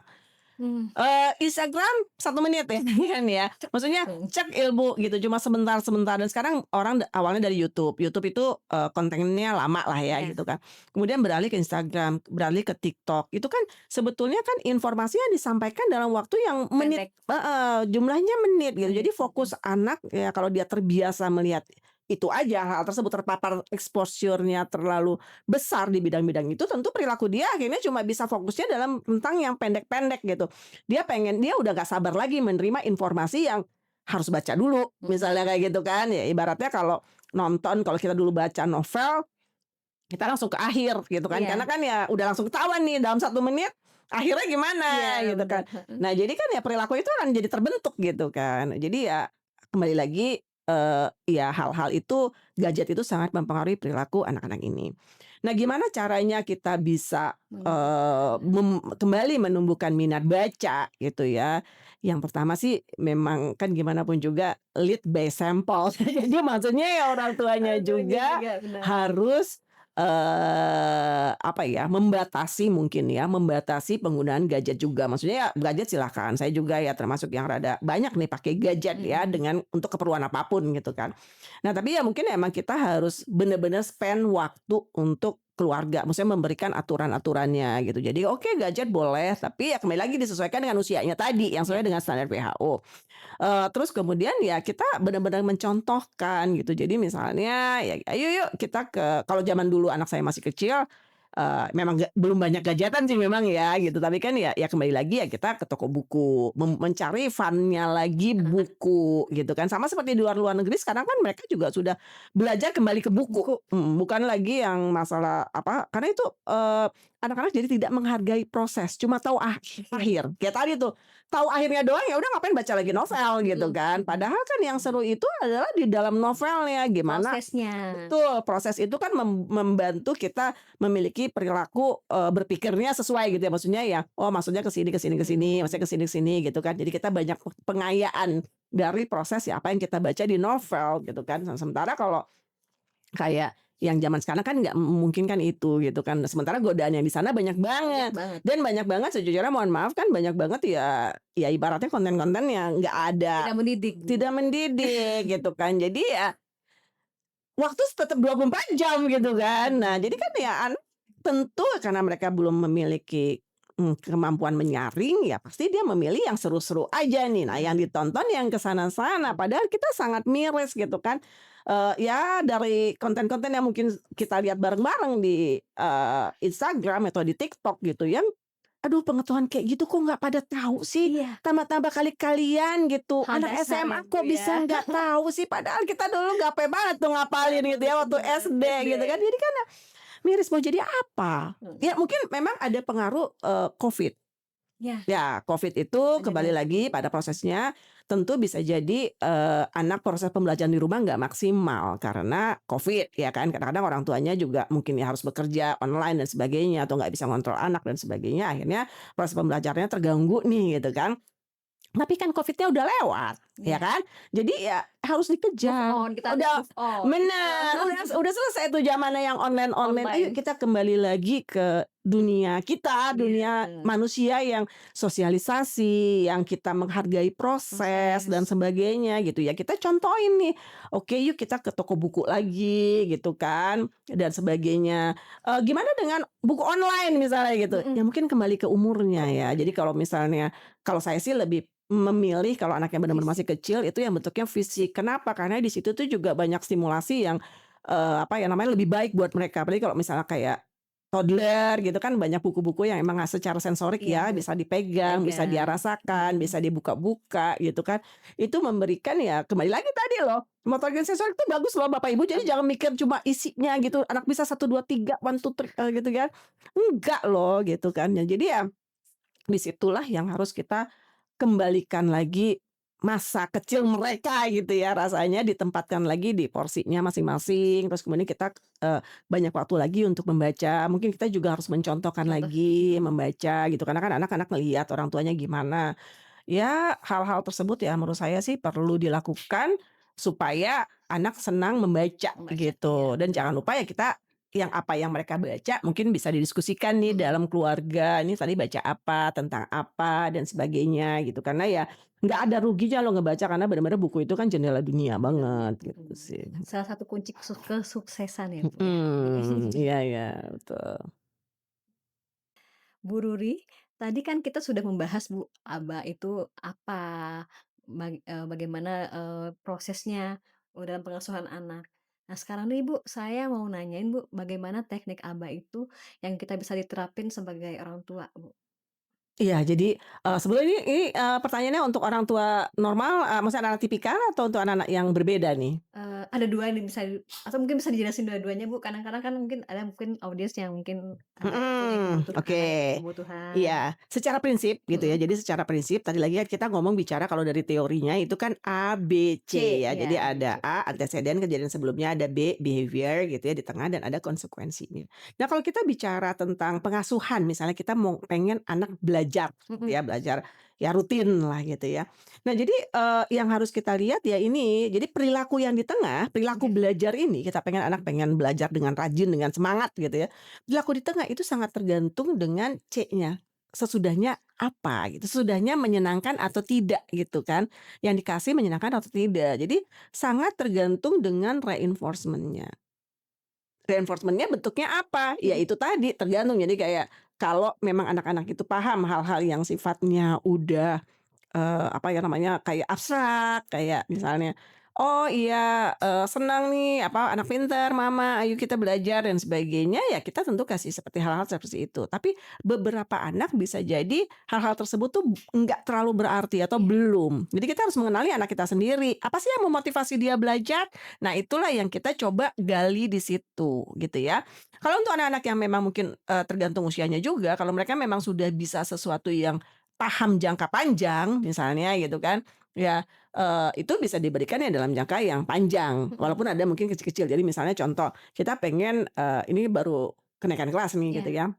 Mmm, Instagram 1 menit ya kan ya. Maksudnya mhm, cek ilmu gitu cuma sebentar-sebentar dan sekarang orang awalnya dari YouTube. YouTube itu, kontennya lama lah ya iya, gitu kan. Kemudian beralih ke Instagram, beralih ke TikTok. Itu kan sebetulnya kan informasi yang disampaikan dalam waktu yang menit pendek, heeh, jumlahnya menit gitu. Jadi menit, mhm. fokus anak ya kalau dia terbiasa melihat itu aja, hal tersebut terpapar exposure-nya terlalu besar di bidang-bidang itu, tentu perilaku dia akhirnya cuma bisa fokusnya dalam tentang yang pendek-pendek gitu. Dia udah gak sabar lagi menerima informasi yang harus baca dulu, Mhm, misalnya kayak gitu kan. Ya ibaratnya kalau kita dulu baca novel, kita langsung ke akhir gitu kan, karena iya, kan ya udah langsung ketahuan nih dalam 1 menit akhirnya iya, gimana gitu kan. bener, heeh. Nah jadi kan ya perilaku itu akan jadi terbentuk gitu kan. Jadi ya kembali lagi, ya hal-hal itu gadget itu sangat mempengaruhi perilaku anak-anak ini. Nah gimana caranya kita bisa, Menumbuhkan, kembali menumbuhkan minat baca gitu ya. Yang pertama sih memang kan gimana pun juga lead by example. Jadi maksudnya ya orang tuanya akunya juga juga, bener. harus, apa ya, membatasi penggunaan gadget juga. Maksudnya ya gadget silahkan, saya juga ya termasuk yang rada banyak nih pakai gadget ya Mhm, dengan untuk keperluan apapun gitu kan. Nah tapi ya mungkin emang kita harus bener-bener spend waktu untuk keluarga, maksudnya memberikan aturan-aturannya gitu. Jadi oke gadget boleh, tapi ya kembali lagi disesuaikan dengan usianya tadi yang iya, sesuai dengan standar WHO. Terus kemudian ya kita benar-benar mencontohkan gitu. Jadi misalnya ya ayo yuk kita kalau zaman dulu anak saya masih kecil, memang belum banyak gadgetan sih memang ya gitu. Tapi kan ya kembali lagi ya kita ke toko buku, mencari fun-nya lagi heeh, buku gitu kan. Sama seperti di luar negeri sekarang kan mereka juga sudah belajar kembali ke buku, buku, bukan lagi yang masalah apa, karena itu, anak-anak jadi tidak menghargai proses, cuma tahu iya, akhir. Kayak tadi tuh, tahu akhirnya doang ya udah ngapain baca lagi novel gitu mhm, kan. mhm, Padahal kan yang mhm. seru itu adalah di dalam novelnya, gimana Prosesnya, betul, proses itu kan membantu kita memiliki perilaku, berpikirnya sesuai gitu ya. Maksudnya ya, oh maksudnya ke sini ke sini ke sini, mhm, maksudnya ke sini ke sini gitu kan. Jadi kita banyak pengayaan dari proses ya apa yang kita baca di novel gitu kan. Sementara kalau kayak yang zaman sekarang kan nggak memungkinkan itu gitu kan. Sementara godaan yang di sana banyak banyak banget banget, dan banyak banget sejujurnya mohon maaf kan banyak banget ya ibaratnya konten-konten yang nggak ada, tidak mendidik, Bu. tidak mendidik gitu kan. Jadi ya waktu tetap 24 jam gitu kan. Nah jadi kan Mhm, ya anak tentu karena mereka belum memiliki, kemampuan menyaring ya pasti dia memilih yang seru-seru aja nih. Nah yang bener, ditonton yang ke sana-sana padahal kita sangat miris gitu kan. Ya dari konten-konten yang mungkin kita lihat bareng-bareng di, Instagram atau di TikTok gitu ya aduh pengetahuan kayak gitu kok nggak pada tahu sih, Iya, tambah-tambah kali kalian gitu, hal anak dasar ya SMA Bu kok ya, bisa nggak tahu sih, padahal kita dulu gape banget tuh ngapalin gitu ya waktu bener, SD SD. gitu kan. Jadi kan miris mau jadi apa? Ya Mhm, mungkin memang ada pengaruh, Covid. iya, Ya, Covid itu ada kembali dampak. lagi pada prosesnya, tentu bisa jadi, anak proses pembelajaran di rumah nggak maksimal karena Covid ya kan. Kadang-kadang orang tuanya juga mungkin ya harus bekerja online dan sebagainya atau nggak bisa ngontrol anak dan sebagainya, akhirnya proses pembelajarannya terganggu nih gitu kan. Tapi kan Covid-nya udah lewat, ya Iya, kan? Jadi ya harus move dikejar. on, kita harus Udah move on. bener, udah selesai tuh zamannya yang online-online. Ayo Online. kita kembali lagi ke dunia kita, dunia Iya, manusia yang sosialisasi, yang kita menghargai proses dan proses. sebagainya gitu ya. Kita contohin nih, oke yuk kita ke toko buku lagi gitu kan dan sebagainya. Gimana dengan buku online misalnya gitu? Mhm, Ya mungkin kembali ke umurnya ya. Jadi kalau misalnya kalau saya sih lebih memilih kalau anaknya benar-benar fisik. masih kecil itu yang bentuknya fisik. Kenapa? Karena di situ tuh juga banyak stimulasi yang, apa ya namanya, lebih baik buat mereka. Apalagi kalau misalnya kayak toddler gitu kan banyak buku-buku yang emang secara sensorik Iya ya, Bu, bisa dipegang, bisa dia pegang. rasakan, Mhm, bisa dibuka-buka gitu kan. Itu memberikan ya kembali lagi tadi loh, motor gen sensorik itu bagus loh Bapak Ibu, jadi jangan mikir cuma isinya gitu, anak bisa 1, 2, 3, 1, 2, 3, gitu kan. Enggak loh gitu kan. Ya jadi ya disitulah yang harus kita kembalikan lagi masa kecil mereka gitu ya, rasanya ditempatkan lagi di porsinya masing-masing, terus kemudian kita, banyak waktu lagi untuk membaca. Mungkin kita juga harus mencontohkan contoh lagi mhm, membaca gitu, karena kan anak-anak ngelihat orang tuanya gimana. Ya hal-hal tersebut ya menurut saya sih perlu dilakukan supaya anak senang membaca membaca. Iya gitu, dan bener. jangan lupa ya kita yang apa yang mereka baca mungkin bisa didiskusikan nih Mhm, dalam keluarga, ini tadi baca apa, tentang apa, dan sebagainya gitu. Karena ya nggak ada ruginya loh ngebaca karena benar-benar buku itu kan jendela dunia bener Mbak, banget gitu mhm. sih. Salah satu kunci kesuksesan ya Bu ya. Iya iya, betul. Bu Ruri, tadi kan kita sudah membahas Bu, ABA itu apa, bagaimana, prosesnya, dalam pengasuhan anak. Nah sekarang nih Bu, saya mau nanyain Bu, bagaimana teknik ABA itu yang kita bisa diterapin sebagai orang tua Bu? Iya jadi, sebetulnya ini, pertanyaannya untuk orang tua normal, maksudnya anak-anak tipikal atau untuk anak-anak yang berbeda nih? Ada 2 nih bisa atau mungkin bisa dijelasin dua-duanya Bu, kadang-kadang kan mungkin ada mungkin audiens yang mungkin, punya kebutuhan Oke. ada yang kebutuhan. Iya, secara prinsip gitu ya. Mhm, Jadi secara prinsip tadi lagi kan kita ngomong bicara kalau dari teorinya itu kan A, B, C, C ya. ya Jadi ABC. ada A, antecedent kejadian sebelumnya, ada B, behavior gitu ya di tengah dan ada konsekuensinya. Nah, kalau kita bicara tentang pengasuhan misalnya kita mau pengen anak belajar gitu Mhm, ya, belajar ya rutin lah gitu ya. Nah, jadi, yang harus kita lihat ya ini, jadi perilaku yang di tengah, perilaku iya, belajar ini kita pengen anak pengen belajar dengan rajin, dengan semangat gitu ya. Perilaku di tengah itu sangat tergantung dengan C-nya. Sesudahnya apa gitu, sesudahnya menyenangkan atau tidak gitu kan, yang dikasih menyenangkan atau tidak. Jadi sangat tergantung dengan reinforcement-nya. Reinforcement-nya bentuknya apa? Ya mhm, itu tadi, tergantung. Jadi kayak kalau memang anak-anak itu paham hal-hal yang sifatnya udah apa ya namanya, kayak abstrak, kayak misalnya, "Oh iya, senang nih, apa, anak pintar mama, ayo kita belajar," dan sebagainya, ya kita tentu kasih seperti hal-hal seperti itu. Tapi beberapa anak bisa jadi hal-hal tersebut tuh enggak terlalu berarti atau iya, belum. Jadi kita harus mengenali anak kita sendiri, apa sih yang memotivasi dia belajar? Nah itulah yang kita coba gali di situ, gitu ya. Kalau untuk anak-anak yang memang mungkin, tergantung usianya juga, kalau mereka memang sudah bisa sesuatu yang paham jangka panjang misalnya gitu kan, ya, itu bisa diberikan ya dalam jangka yang panjang, mhm, walaupun ada mungkin kecil-kecil. Jadi misalnya contoh, kita pengen, ini baru kenaikan kelas nih gitu iya, ya.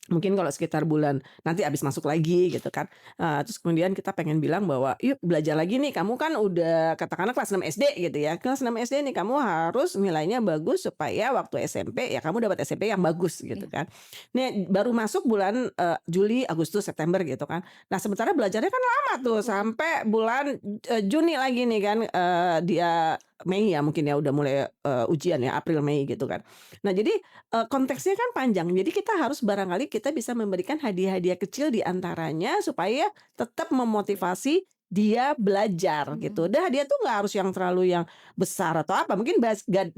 Mungkin kalau sekitar bulan nanti habis masuk lagi gitu kan, terus kemudian kita pengen bilang bahwa, "Yuk belajar lagi nih, kamu kan udah katakanlah kelas 6 SD," gitu ya, "kelas 6 SD nih kamu harus nilainya bagus supaya waktu SMP ya kamu dapat SMP yang bagus," gitu iya, kan. Nih baru masuk bulan, Juli, Agustus, September gitu kan. Nah sementara belajarnya kan lama tuh mhm, sampai bulan, Juni lagi nih kan, dia Mei ya mungkin ya udah mulai, ujian ya April, Mei gitu kan. Nah jadi konteksnya kan panjang, jadi kita harus barangkali kita bisa memberikan hadiah-hadiah kecil di antaranya supaya tetap memotivasi dia belajar gitu. mhm, Dan hadiah tuh nggak harus yang terlalu yang besar atau apa, mungkin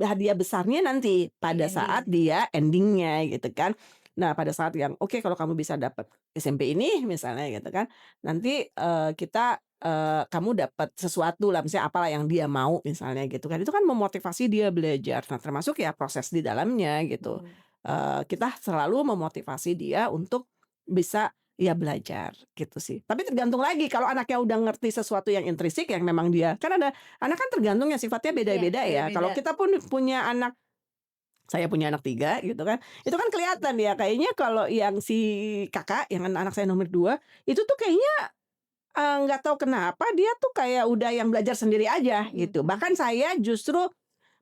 hadiah besarnya nanti di pada saat ending, dia ending-nya gitu kan. Nah pada saat yang oke kalau kamu bisa dapat SMP ini misalnya gitu kan, nanti, kamu dapat sesuatu lah misalnya apalah yang dia mau misalnya gitu kan, itu kan memotivasi dia belajar. Nah termasuk ya proses di dalamnya gitu, Mhm. kita selalu memotivasi dia untuk bisa ya belajar gitu sih. Tapi tergantung lagi kalau anaknya udah ngerti sesuatu yang intrinsik yang memang dia kan ada anak kan tergantung ya sifatnya Iya, beda-beda ya. beda-beda. Kalau kita pun punya anak saya punya anak 3 gitu kan, itu kan kelihatan ya kayaknya kalau yang si Kakak, yang anak saya nomor 2 itu tuh kayaknya, nggak tahu kenapa dia tuh kayak udah yang belajar sendiri aja Mhm gitu. mhm. Bahkan saya justru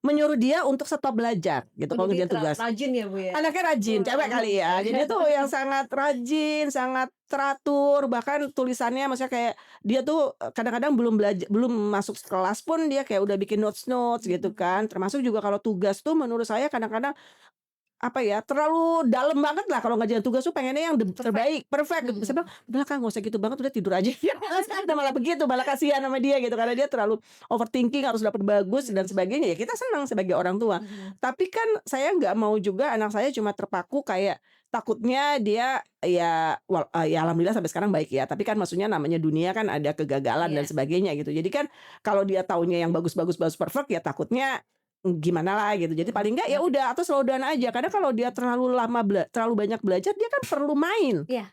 menyuruh dia untuk stop belajar gitu Oh kalau jadi ngerjain tugas. rajin ya, Bu, ya? Anaknya rajin, cewek Wah, kali oke. ya. Jadi tuh yang sangat rajin, sangat teratur, bahkan tulisannya maksudnya kayak dia tuh, kadang-kadang belum masuk kelas pun dia kayak udah bikin notes-notes Mhm gitu mhm. kan. Termasuk juga kalau tugas tuh menurut saya kadang-kadang apa ya, terlalu dalam banget lah kalau ngerjain tugas tuh pengennya yang Perfect. terbaik, perfect gitu. Saya bilang, Mhm. "Udahlah Kak, nggak usah gitu banget, udah tidur aja." Udah malah begitu, malah kasihan sama dia gitu, karena dia terlalu overthinking harus dapat bagus dan Mhm. sebagainya. Ya kita senang sebagai orang tua. Mhm. Tapi kan saya nggak mau juga anak saya cuma terpaku kayak takutnya dia ya alhamdulillah sampai sekarang baik ya, tapi kan maksudnya namanya dunia kan ada kegagalan dan Iya. sebagainya gitu. Jadi kan kalau dia taunya yang bagus bagus bagus perfect ya takutnya gimana lah gitu. Jadi Mhm. paling enggak ya Nggak udah atau slow down aja, karena kalau dia terlalu banyak belajar dia kan perlu main. iya,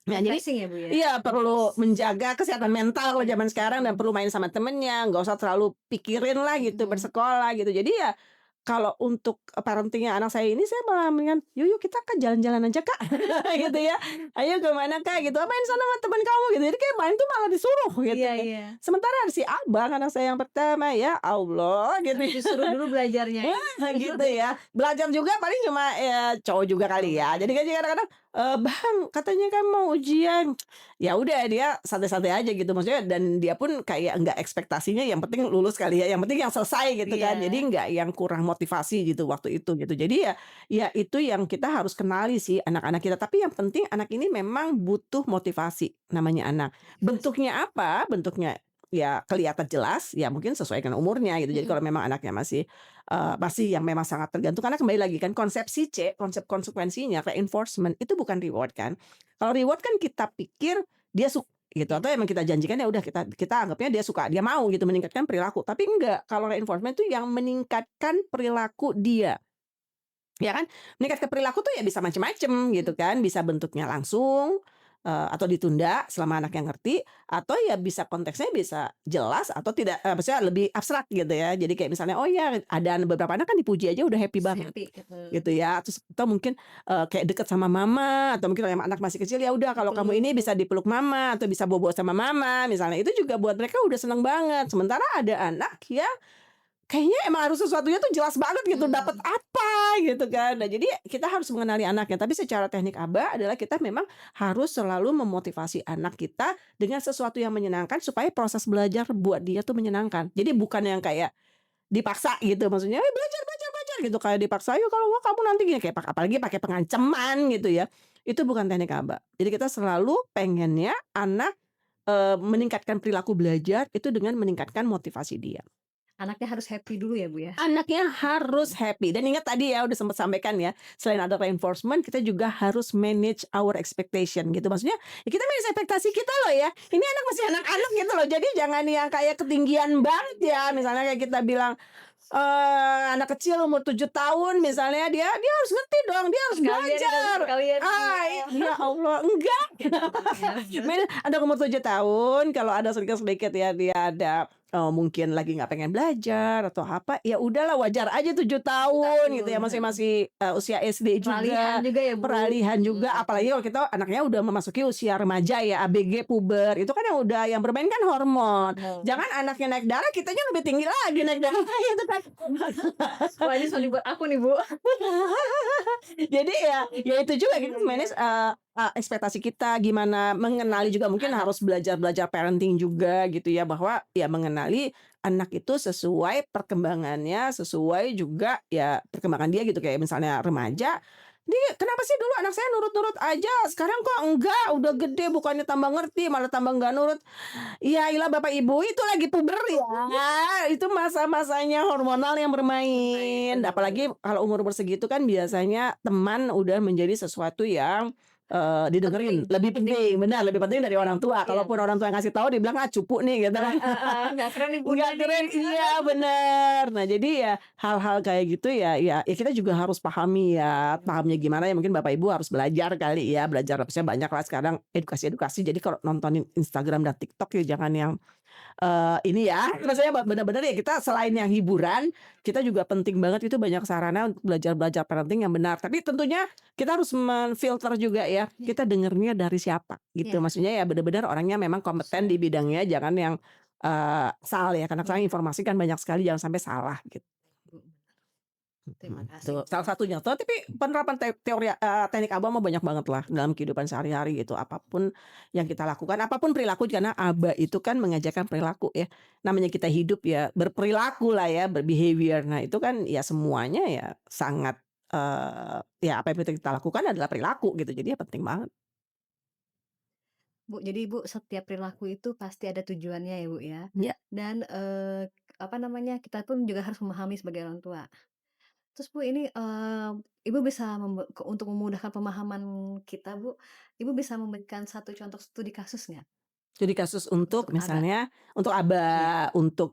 Nah jadi refreshing ya, Bu, ya? iya perlu menjaga kesehatan mental kalau zaman sekarang dan Mhm. perlu main sama temennya, nggak usah terlalu pikirin lah gitu Mhm. bersekolah gitu. Jadi ya kalau untuk, parenting-nya anak saya ini saya malah mendingan, "Yuk kita Kak jalan-jalan aja Kak," gitu ya, "Ayo ke mana Kak," gitu, "Ah, main sana sama temen kamu," gitu. Jadi kayak main tuh malah disuruh gitu Iya ya. iya. Sementara si Abang anak saya yang pertama, ya Allah gitu ya. Disuruh dulu belajarnya ya? Gitu ya. Belajar juga paling cuma ya cowok juga kali Cowok ya. ya? Jadi kan kadang-kadang, "Bang katanya kan mau ujian." Ya udah dia santai-santai aja gitu maksudnya dan dia pun kayak enggak ekspektasinya yang penting lulus kali ya, yang penting yang selesai gitu kan. Jadi Iya. enggak yang kurang motivasi gitu waktu itu gitu. Jadi ya itu yang kita harus kenali sih anak-anak kita. Tapi yang penting anak ini memang butuh motivasi namanya anak. Motivasi. Bentuknya apa? Bentuknya ya kelihatan jelas, ya mungkin sesuai dengan umurnya gitu. Jadi kalau Mhm. memang anaknya masih yang memang sangat tergantung karena kembali lagi kan konsep konsekuensinya reinforcement itu bukan reward kan. Kalau reward kan kita pikir dia suka gitu Iya. atau emang kita janjikan ya udah kita anggapnya dia suka, dia mau gitu meningkatkan perilaku. Tapi enggak, kalau reinforcement itu yang meningkatkan perilaku dia. Ya kan? Meningkatkan perilaku tuh ya bisa macem-macem gitu Mhm. kan, bisa bentuknya langsung, atau ditunda selama anaknya ngerti, atau ya bisa konteksnya bisa jelas atau tidak maksudnya lebih abstrak gitu ya. Jadi kayak misalnya, oh ya ada beberapa anak kan dipuji aja udah happy banget, Happy gitu. gitu ya. Terus atau mungkin, kayak deket sama mama atau mungkin kalau yang anak masih kecil, ya udah kalau kamu ini Dipeluk. bisa dipeluk mama atau bisa bobo sama mama misalnya, itu juga buat mereka udah seneng banget. Sementara ada anak yang kayaknya emang harus sesuatunya tuh jelas banget gitu, dapat Mhm. apa gitu kan. Nah, jadi kita harus mengenali anaknya, tapi secara teknik aba adalah kita memang harus selalu memotivasi anak kita dengan sesuatu yang menyenangkan supaya proses belajar buat dia tuh menyenangkan. Jadi bukan yang kayak dipaksa gitu, maksudnya, "Eh, belajar belajar belajar," gitu, kayak dipaksa, "Ayo kalau enggak kamu nanti gini," kayak apalagi pakai pengancaman gitu ya. Itu bukan teknik aba. Jadi kita selalu pengennya anak, meningkatkan perilaku belajar itu dengan meningkatkan motivasi dia. Anaknya harus happy dulu ya, Bu, ya? Anaknya harus happy dan ingat tadi ya udah sempat sampaikan ya, selain ada reinforcement kita juga harus manage our expectation gitu. Maksudnya ya kita manage ekspektasi kita loh ya. Ini anak masih anak-anak gitu loh. Jadi jangan yang kayak ketinggian banget ya. Misalnya kayak kita bilang, anak kecil umur 7 tahun misalnya dia dia harus ngerti dong, dia harus Sekalian itu, belajar. sekalian Ah, iya. ya Allah, enggak. Men anak umur 7 tahun kalau ada sedikit-sedikit ya dia ada, mungkin lagi nggak pengen belajar atau apa, ya udahlah wajar aja 7 tahun gitu ya, Tahun, masih heeh. masih, usia SD Peralihan juga, juga ya, Bu? peralihan juga, Mhm. apalagi kalau kita anaknya udah memasuki usia remaja ya, ABG, puber, itu kan yang bermain kan hormon. Betul. Jangan anaknya naik darah, kitanya lebih tinggi lagi naik darah gitu kan. Wah, ini soal buat aku nih, Bu. Jadi ya itu juga kita Iya iya. manage, ekspektasi kita gimana, mengenali juga mungkin Anak. harus belajar parenting juga gitu ya, bahwa ya mengenali anak itu sesuai perkembangannya, sesuai juga ya perkembangan dia gitu. Kayak misalnya remaja, Kenapa sih dulu anak saya nurut-nurut aja, sekarang kok enggak, udah gede bukannya tambah ngerti malah tambah enggak nurut. Ya iyalah Bapak Ibu itu lagi puber ya, itu masa-masanya hormonal yang Bermain, bermain. bener bener. Apalagi kalau umur segitu kan biasanya teman udah menjadi sesuatu yang Penting didengerin, lebih penting penting, benar lebih penting dari orang tua. iya, Kalaupun orang tua yang ngasih tahu dibilang, "Ah cupu nih," gitu kan. nggak keren nih bunda Nggak nih. keren, iya bener. Nah jadi ya hal-hal kayak gitu ya kita juga harus pahami ya, pahamnya gimana ya mungkin Bapak Ibu harus belajar kali ya, belajar maksudnya banyak lah sekarang edukasi-edukasi. Jadi kalau nontonin Instagram dan TikTok ya jangan yang, ini ya, maksudnya bener-bener ya kita selain yang hiburan, kita juga penting banget itu banyak sarana untuk belajar-belajar parenting yang benar. Tapi tentunya kita harus menfilter juga ya, Iya kita dengernya dari siapa gitu. iya, Maksudnya ya bener-bener orangnya memang kompeten di bidangnya, jangan yang asal ya, karena sekarang iya, informasi kan banyak sekali jangan sampai salah gitu. Bu. Terima kasih Tuh Bu salah ya. satunya tuh, tapi penerapan teori, teknik ABA mah banyak banget lah dalam kehidupan sehari-hari gitu, apapun yang kita lakukan, apapun perilaku karena ABA itu kan mengajarkan perilaku ya, namanya kita hidup ya berperilaku lah ya, berbehavior. Nah itu kan ya semuanya ya sangat, ya apa yang kita lakukan adalah perilaku gitu, jadi ya penting banget. Bu, jadi Bu, setiap perilaku itu pasti ada tujuannya ya Bu ya, Ya. dan, apa namanya, kita pun juga harus memahami sebagai orang tua. Terus Bu ini, Ibu bisa untuk memudahkan pemahaman kita Bu, Ibu bisa memberikan satu contoh studi kasus nggak? Studi kasus untuk Untuk ABA? misalnya untuk Iya ABA, untuk,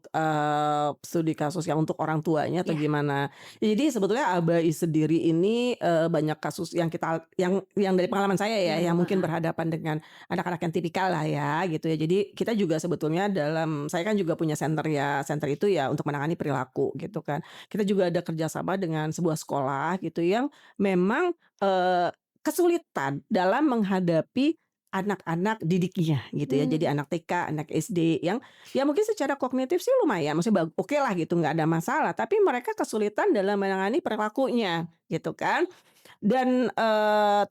studi kasus yang untuk orang tuanya atau iya, gimana? Jadi sebetulnya ABA sendiri ini, banyak kasus yang yang dari pengalaman saya ya, iya Bu, yang mungkin heeh, berhadapan dengan anak-anak yang tipikal lah ya gitu ya. Jadi kita juga sebetulnya saya kan juga punya center ya, center itu ya untuk menangani perilaku gitu kan. Kita juga ada kerjasama dengan sebuah sekolah gitu yang memang, kesulitan dalam menghadapi anak-anak didiknya gitu ya. Jadi mmm, anak TK, anak SD yang ya mungkin secara kognitif sih lumayan, maksudnya oke lah gitu, nggak ada masalah, tapi mereka kesulitan dalam menangani perilakunya gitu kan. Dan,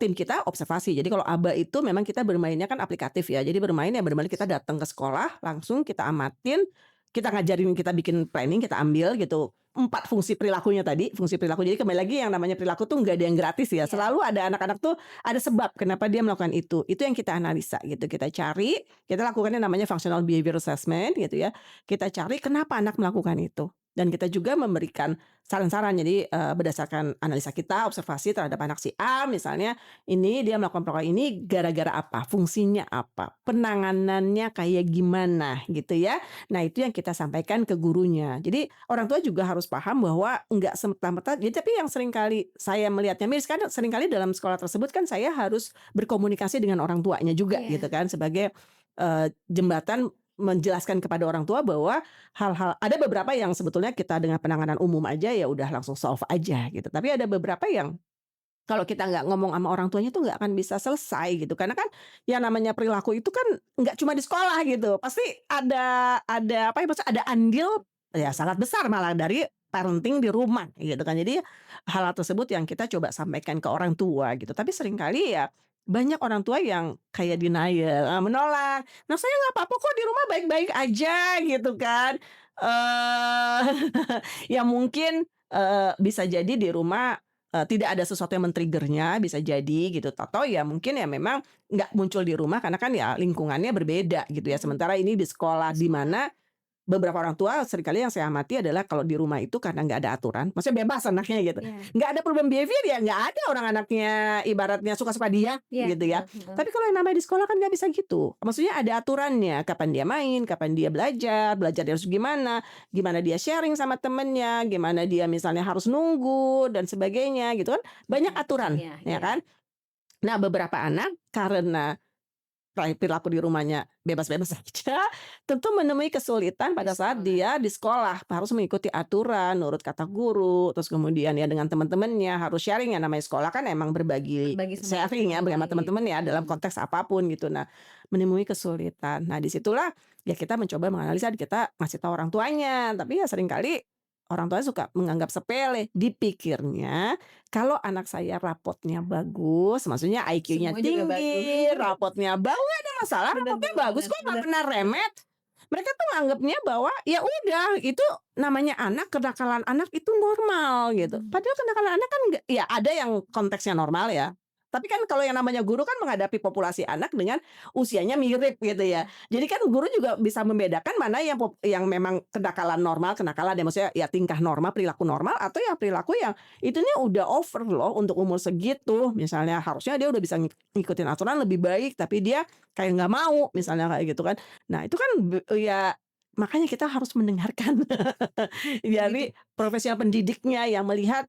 tim kita observasi. Jadi kalau ABA itu memang kita bermainnya kan aplikatif ya. Jadi bermain ya benar-benar kita datang ke sekolah, langsung kita amatin, kita ngajarin, kita bikin planning, kita ambil gitu, 4 fungsi perilakunya tadi, fungsi perilaku. Jadi kembali lagi yang namanya perilaku tuh nggak ada yang gratis ya, iya, selalu ada anak-anak tuh ada sebab kenapa dia melakukan itu. Itu yang kita analisa gitu, kita cari, kita lakukan yang namanya functional behavior assessment gitu ya. Kita cari kenapa anak melakukan itu, dan kita juga memberikan saran-saran. Jadi, berdasarkan analisa kita, observasi terhadap anak si A misalnya, ini dia melakukan perkara ini gara-gara apa, fungsinya apa, penanganannya kayak gimana gitu ya. Nah itu yang kita sampaikan ke gurunya. Jadi orang tua juga harus paham bahwa enggak semata-mata jadi tapi yang seringkali saya melihatnya miris kan seringkali dalam sekolah tersebut kan saya harus berkomunikasi dengan orang tuanya juga gitu iya, kan sebagai, jembatan menjelaskan kepada orang tua bahwa hal-hal ada beberapa yang sebetulnya kita dengan penanganan umum aja ya udah langsung solve aja gitu. Tapi ada beberapa yang kalau kita nggak ngomong sama orang tuanya tuh nggak akan bisa selesai gitu. Karena kan yang namanya perilaku itu kan nggak cuma di sekolah gitu. Pasti ada apa ya, maksudnya ada andil ya sangat besar malah dari parenting di rumah gitu kan. Jadi hal-hal tersebut yang kita coba sampaikan ke orang tua gitu. Tapi seringkali ya banyak orang tua yang kayak denial, menolak. "Nah saya nggak apa-apa kok di rumah baik-baik aja," gitu kan. Eee, ya mungkin, bisa jadi di rumah tidak ada sesuatu yang men-trigger-nya bisa jadi gitu, atau ya mungkin ya memang nggak muncul di rumah karena kan ya lingkungannya berbeda gitu ya. mhm, Sementara ini di sekolah, di di sekolah, mana beberapa orang tua seringkali yang saya amati adalah kalau di rumah itu karena nggak ada aturan, maksudnya bebas anaknya gitu. iya Nggak ada perubahan behavior ya nggak ada orang anaknya ibaratnya suka-suka dia iya, gitu ya. betul betul, Tapi kalau yang namanya di sekolah kan nggak bisa gitu. Maksudnya ada aturannya, kapan dia main, kapan dia belajar, belajar harus gimana, gimana dia sharing sama temennya, gimana dia misalnya harus nunggu dan sebagainya gitu kan. Banyak mhm, aturan, iya ya iya, kan. Nah beberapa anak karena perilaku di rumahnya bebas-bebas saja, tentu menemui kesulitan di pada saat sekolah, dia di sekolah, harus mengikuti aturan, nurut kata guru, terus kemudian ya dengan teman-temannya harus sharing ya namanya sekolah kan emang berbagi berbagi sama sharing ya sama bersama ini, teman-teman ya dalam mhm, konteks apapun gitu. Nah, menemui kesulitan. Nah, disitulah ya kita mencoba menganalisa, kita ngasih tahu orang tuanya, tapi ya seringkali orang tua suka menganggap sepele, dipikirnya kalau anak saya rapotnya bagus, maksudnya IQ-nya semua juga bagus, tinggi, rapotnya nggak ada masalah, bener rapotnya bener bagus bener kok nggak bener, pernah remet. Mereka tuh nganggapnya bahwa ya udah itu namanya anak, kenakalan anak itu normal gitu. Padahal kenakalan anak kan enggak, ya ada yang konteksnya normal ya. Tapi kan kalau yang namanya guru kan menghadapi populasi anak dengan usianya mirip gitu ya. Jadi kan guru juga bisa membedakan mana yang memang kenakalan ya, maksudnya ya tingkah normal, perilaku normal, atau ya perilaku yang itu nih udah over loh untuk umur segitu. Misalnya harusnya dia udah bisa ngikutin aturan lebih baik, tapi dia kayak nggak mau misalnya kayak gitu kan. Nah itu kan ya makanya kita harus mendengarkan dari Pendidik. profesional pendidiknya yang melihat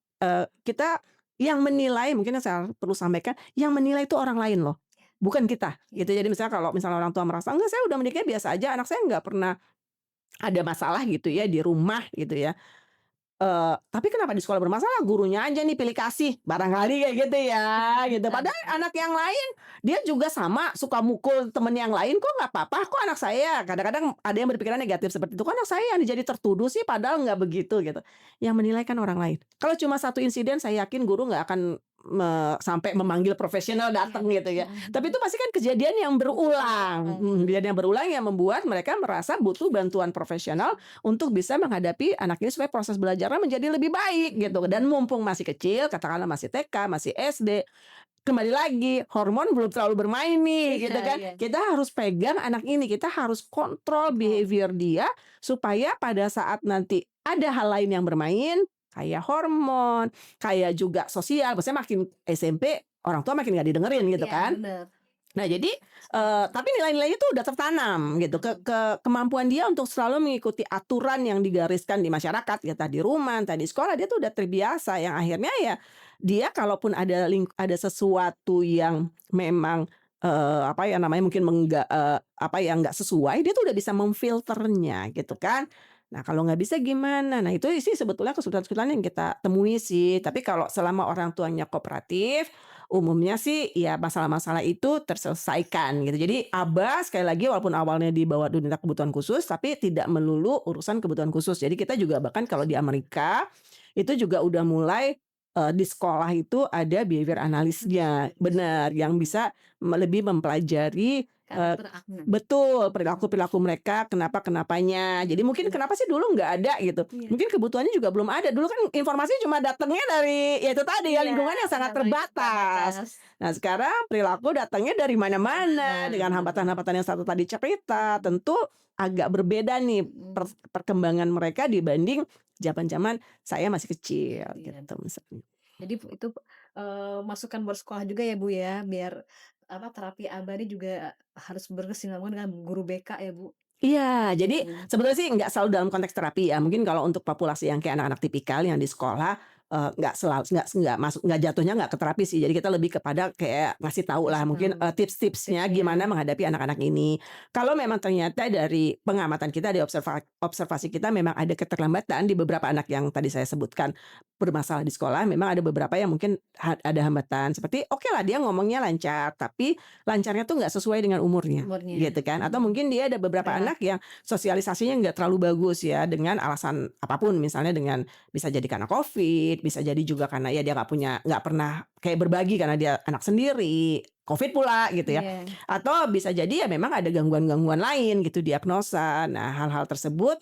kita yang menilai, mungkin yang saya perlu sampaikan, yang menilai itu orang lain loh, bukan kita gitu. Jadi misalnya kalau misalnya orang tua merasa enggak, saya udah mendidiknya biasa aja, anak saya nggak pernah ada masalah gitu ya di rumah gitu ya. Tapi kenapa di sekolah bermasalah? Gurunya aja nih pilih kasih, barangkali kayak gitu ya, gitu. Ada. Padahal anak yang lain dia juga sama suka mukul temen yang lain, kok nggak apa-apa, kok anak saya. Kadang-kadang ada yang berpikiran negatif seperti itu, kok anak saya yang jadi tertuduh sih, padahal nggak begitu gitu. Yang menilai kan orang lain. Kalau cuma satu insiden, saya yakin guru nggak akan sampai memanggil profesional datang gitu ya. Tapi itu pasti kan kejadian yang berulang, kejadian yang berulang yang membuat mereka merasa butuh bantuan profesional untuk bisa menghadapi anak ini supaya proses belajarnya menjadi lebih baik gitu. Dan mumpung masih kecil, katakanlah masih TK, masih SD, kembali lagi hormon belum terlalu bermain nih gitu kan. Iya. Kita harus pegang anak ini, kita harus kontrol behavior dia supaya pada saat nanti ada hal lain yang bermain kayak hormon, kayak juga sosial, maksudnya makin SMP orang tua makin nggak didengerin gitu Iya, kan. bener. Nah jadi tapi nilai-nilainya itu udah tertanam gitu, kemampuan dia untuk selalu mengikuti aturan yang digariskan di masyarakat, ya tadi rumah, tadi sekolah, dia tuh udah terbiasa, yang akhirnya ya dia kalaupun ada sesuatu yang memang apa ya namanya, mungkin apa ya, nggak sesuai, dia tuh udah bisa memfilternya gitu kan. Nah kalau nggak bisa gimana? Nah itu sih sebetulnya kesulitan-kesulitan yang kita temui sih. Tapi kalau selama orang tuanya kooperatif, umumnya sih ya masalah-masalah itu terselesaikan gitu. Jadi ABA sekali lagi walaupun awalnya dibawa dunia kebutuhan khusus, tapi tidak melulu urusan kebutuhan khusus. Jadi kita juga bahkan kalau di Amerika itu juga udah mulai di sekolah itu ada behavior analisnya, benar, yang bisa lebih mempelajari Karakter anak. betul perilaku-perilaku mereka, kenapa-kenapanya. Jadi mungkin kenapa sih dulu nggak ada gitu. Iya. Mungkin kebutuhannya juga belum ada. Dulu kan informasi cuma datangnya dari ya itu tadi ya, Iya, lingkungan yang sangat terbatas. Nah sekarang perilaku datangnya dari mana-mana dengan hambatan-hambatan yang satu tadi cerita. Tentu agak berbeda nih perkembangan mereka dibanding zaman-zaman saya masih kecil Iya. gitu misalnya. Jadi itu, masukan buat sekolah juga ya, Bu, ya, biar terapi ABA ini juga harus berkesinambungan dengan guru BK ya, Bu? Iya, jadi Mhm. sebetulnya sih nggak selalu dalam konteks terapi ya. Mungkin kalau untuk populasi yang kayak anak-anak tipikal yang di sekolah, nggak jatuhnya nggak ke terapi sih. Jadi kita lebih kepada kayak ngasih tahu lah Kasih mungkin, tahu tips-tipsnya tipsnya. gimana menghadapi anak-anak ini. Kalau memang ternyata dari pengamatan kita, dari observasi kita memang ada keterlambatan di beberapa anak yang tadi saya sebutkan bermasalah di sekolah, memang ada beberapa yang mungkin ada hambatan seperti oke lah dia ngomongnya lancar, tapi lancarnya tuh nggak sesuai dengan umurnya, Umurnya. gitu kan. Atau mungkin dia ada beberapa anak yang sosialisasinya nggak terlalu bagus ya, dengan alasan apapun, misalnya dengan bisa jadi karena COVID, bisa jadi juga karena ya dia nggak pernah kayak berbagi karena dia anak sendiri, COVID pula gitu ya. Iya. Atau bisa jadi ya memang ada gangguan-gangguan lain gitu diagnosa. Nah, hal-hal tersebut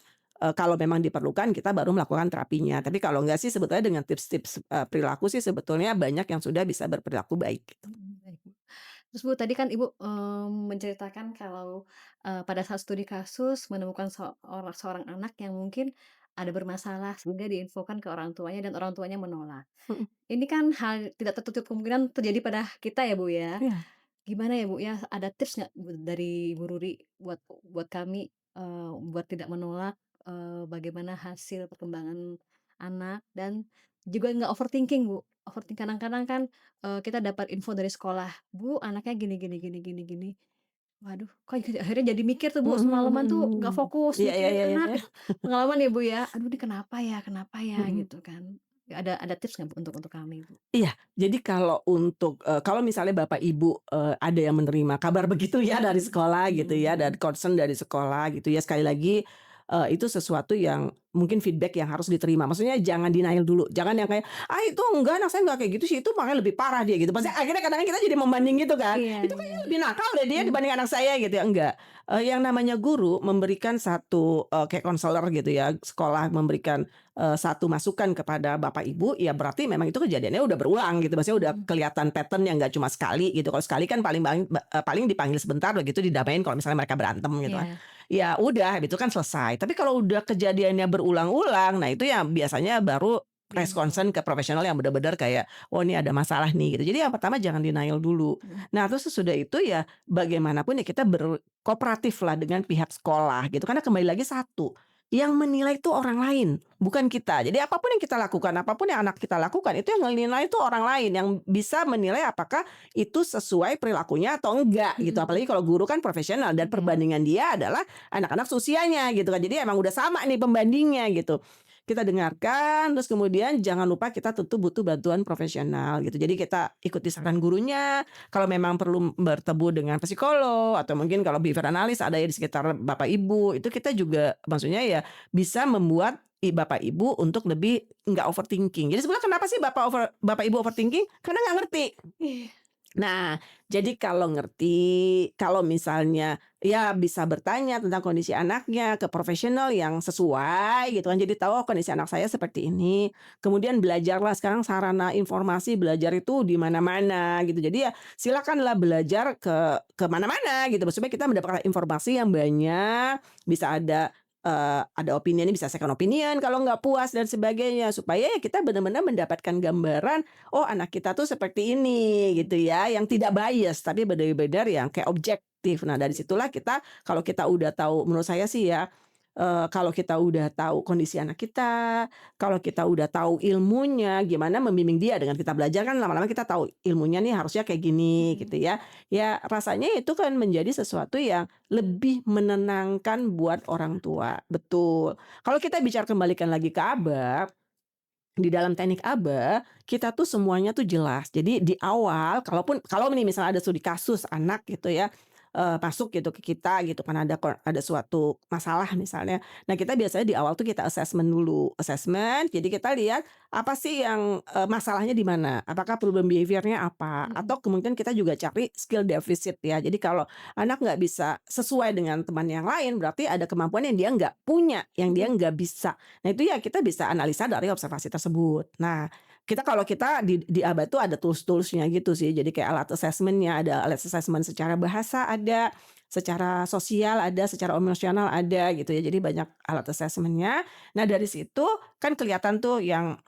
kalau memang diperlukan kita baru melakukan terapinya. Tapi kalau enggak sih sebetulnya dengan tips-tips perilaku sih sebetulnya banyak yang sudah bisa berperilaku baik gitu. Baik, Bu. Terus, Bu, tadi kan Ibu, menceritakan kalau, pada saat studi kasus menemukan seorang anak yang mungkin ada bermasalah sehingga diinfokan ke orang tuanya dan orang tuanya menolak. Mhm. Ini kan hal tidak tertutup kemungkinan terjadi pada kita ya, Bu, ya. Iya. Gimana ya, Bu, ya, ada tips nggak dari Ibu Ruri buat buat kami, buat tidak menolak, bagaimana hasil perkembangan anak dan juga nggak overthinking, Bu. Kadang-kadang kan, kita dapat info dari sekolah, "Bu, anaknya gini gini gini gini gini." Waduh, kok akhirnya jadi mikir tuh, Bu, Mhm semalaman mhm tuh nggak mhm. fokus Iya iya mikirin iya iya anak. iya. Pengalaman ya, Bu, ya. Aduh, ini kenapa ya, Mhm. gitu kan. Ada tips nggak, Bu, untuk kami, Bu? Iya, jadi kalau untuk kalau misalnya Bapak Ibu, ada yang menerima kabar begitu ya dari sekolah gitu ya, dan concern dari sekolah gitu ya, sekali lagi, itu sesuatu yang mungkin feedback yang harus diterima. Maksudnya jangan denial dulu, jangan yang kayak, "Ah, itu enggak, anak saya enggak kayak gitu sih, itu makanya lebih parah dia," gitu. Pasti akhirnya kadang-kadang kita jadi membanding gitu kan, Iya "Itu iya. kayaknya lebih nakal deh dia Mmm. dibanding anak saya," gitu ya. Enggak, yang namanya guru memberikan satu, kayak konselor gitu ya, sekolah memberikan, satu masukan kepada bapak ibu, ya berarti memang itu kejadiannya udah berulang gitu, maksudnya udah Mhm. kelihatan pattern yang nggak cuma sekali gitu. Kalau sekali kan paling dipanggil sebentar begitu didamain kalau misalnya mereka berantem gitu kan. Iya. Ya udah itu kan selesai. Tapi kalau udah kejadiannya berulang-ulang, nah itu ya biasanya baru raise concern Diinfo. ke profesional yang benar-benar kayak, "Oh ini ada masalah nih," gitu. Jadi yang pertama jangan denial dulu. Mhm. Nah terus sesudah itu ya bagaimanapun ya kita berkooperatif lah dengan pihak sekolah gitu. Karena kembali lagi satu, yang menilai itu orang lain, bukan kita. Jadi apapun yang kita lakukan, apapun yang anak kita lakukan, itu yang menilai itu orang lain yang bisa menilai apakah itu sesuai perilakunya atau enggak gitu. Mhm. Apalagi kalau guru kan profesional dan Iya. perbandingan dia adalah anak-anak seusianya gitu kan. Jadi emang udah sama nih pembandingnya gitu. Kita dengarkan, terus kemudian jangan lupa kita tentu butuh bantuan profesional gitu. Jadi kita ikuti saran gurunya, kalau memang perlu bertemu dengan psikolog atau mungkin kalau behavior analis ada ya di sekitar Bapak Ibu, itu kita juga maksudnya ya bisa membuat Bapak Ibu untuk lebih nggak overthinking. Jadi sebenarnya kenapa sih Bapak Ibu overthinking? Karena nggak ngerti. Iya. Nah, jadi kalau ngerti, kalau misalnya ya bisa bertanya tentang kondisi anaknya ke profesional yang sesuai gitu kan. Jadi tahu, "Oh, kondisi anak saya seperti ini." Kemudian belajarlah sekarang sarana informasi belajar itu di mana-mana gitu. Jadi ya silakanlah belajar ke mana-mana gitu. Maksudnya kita mendapatkan informasi yang banyak, bisa ada opinion, bisa second opinion kalau nggak puas dan sebagainya. Supaya ya kita benar-benar mendapatkan gambaran, oh anak kita tuh seperti ini gitu ya, yang tidak bias tapi benar-benar yang kayak objektif. Nah dari situlah kita kalau kita udah tahu menurut saya sih ya, kalau kita udah tahu kondisi anak kita, kalau kita udah tahu ilmunya, gimana membimbing dia dengan kita belajar kan lama-lama kita tahu ilmunya nih harusnya kayak gini gitu Mhm. ya. Ya rasanya itu kan menjadi sesuatu yang lebih menenangkan buat orang tua, betul. Kalau kita bicara kembalikan lagi ke ABA, di dalam teknik ABA, kita tuh semuanya tuh jelas. Jadi di awal kalau nih misalnya ada studi kasus anak gitu ya, masuk gitu ke kita gitu kan ada suatu masalah misalnya. Nah kita biasanya di awal tuh kita assessment dulu, assessment jadi kita lihat apa sih yang, masalahnya di mana, apakah problem behavior-nya apa, Mhm. atau kemungkinan kita juga cari skill deficit ya. Jadi kalau anak nggak bisa sesuai dengan teman yang lain, berarti ada kemampuan yang dia nggak punya, yang dia Mhm. nggak bisa. Nah, itu ya kita bisa analisa dari observasi tersebut. Nah, kalau kita di ABA itu ada tools-toolsnya gitu sih. Jadi kayak alat assessment-nya, ada alat assessment secara bahasa ada, secara sosial ada, secara emosional ada gitu ya. Jadi banyak alat assessment-nya. Nah, dari situ kan kelihatan tuh yang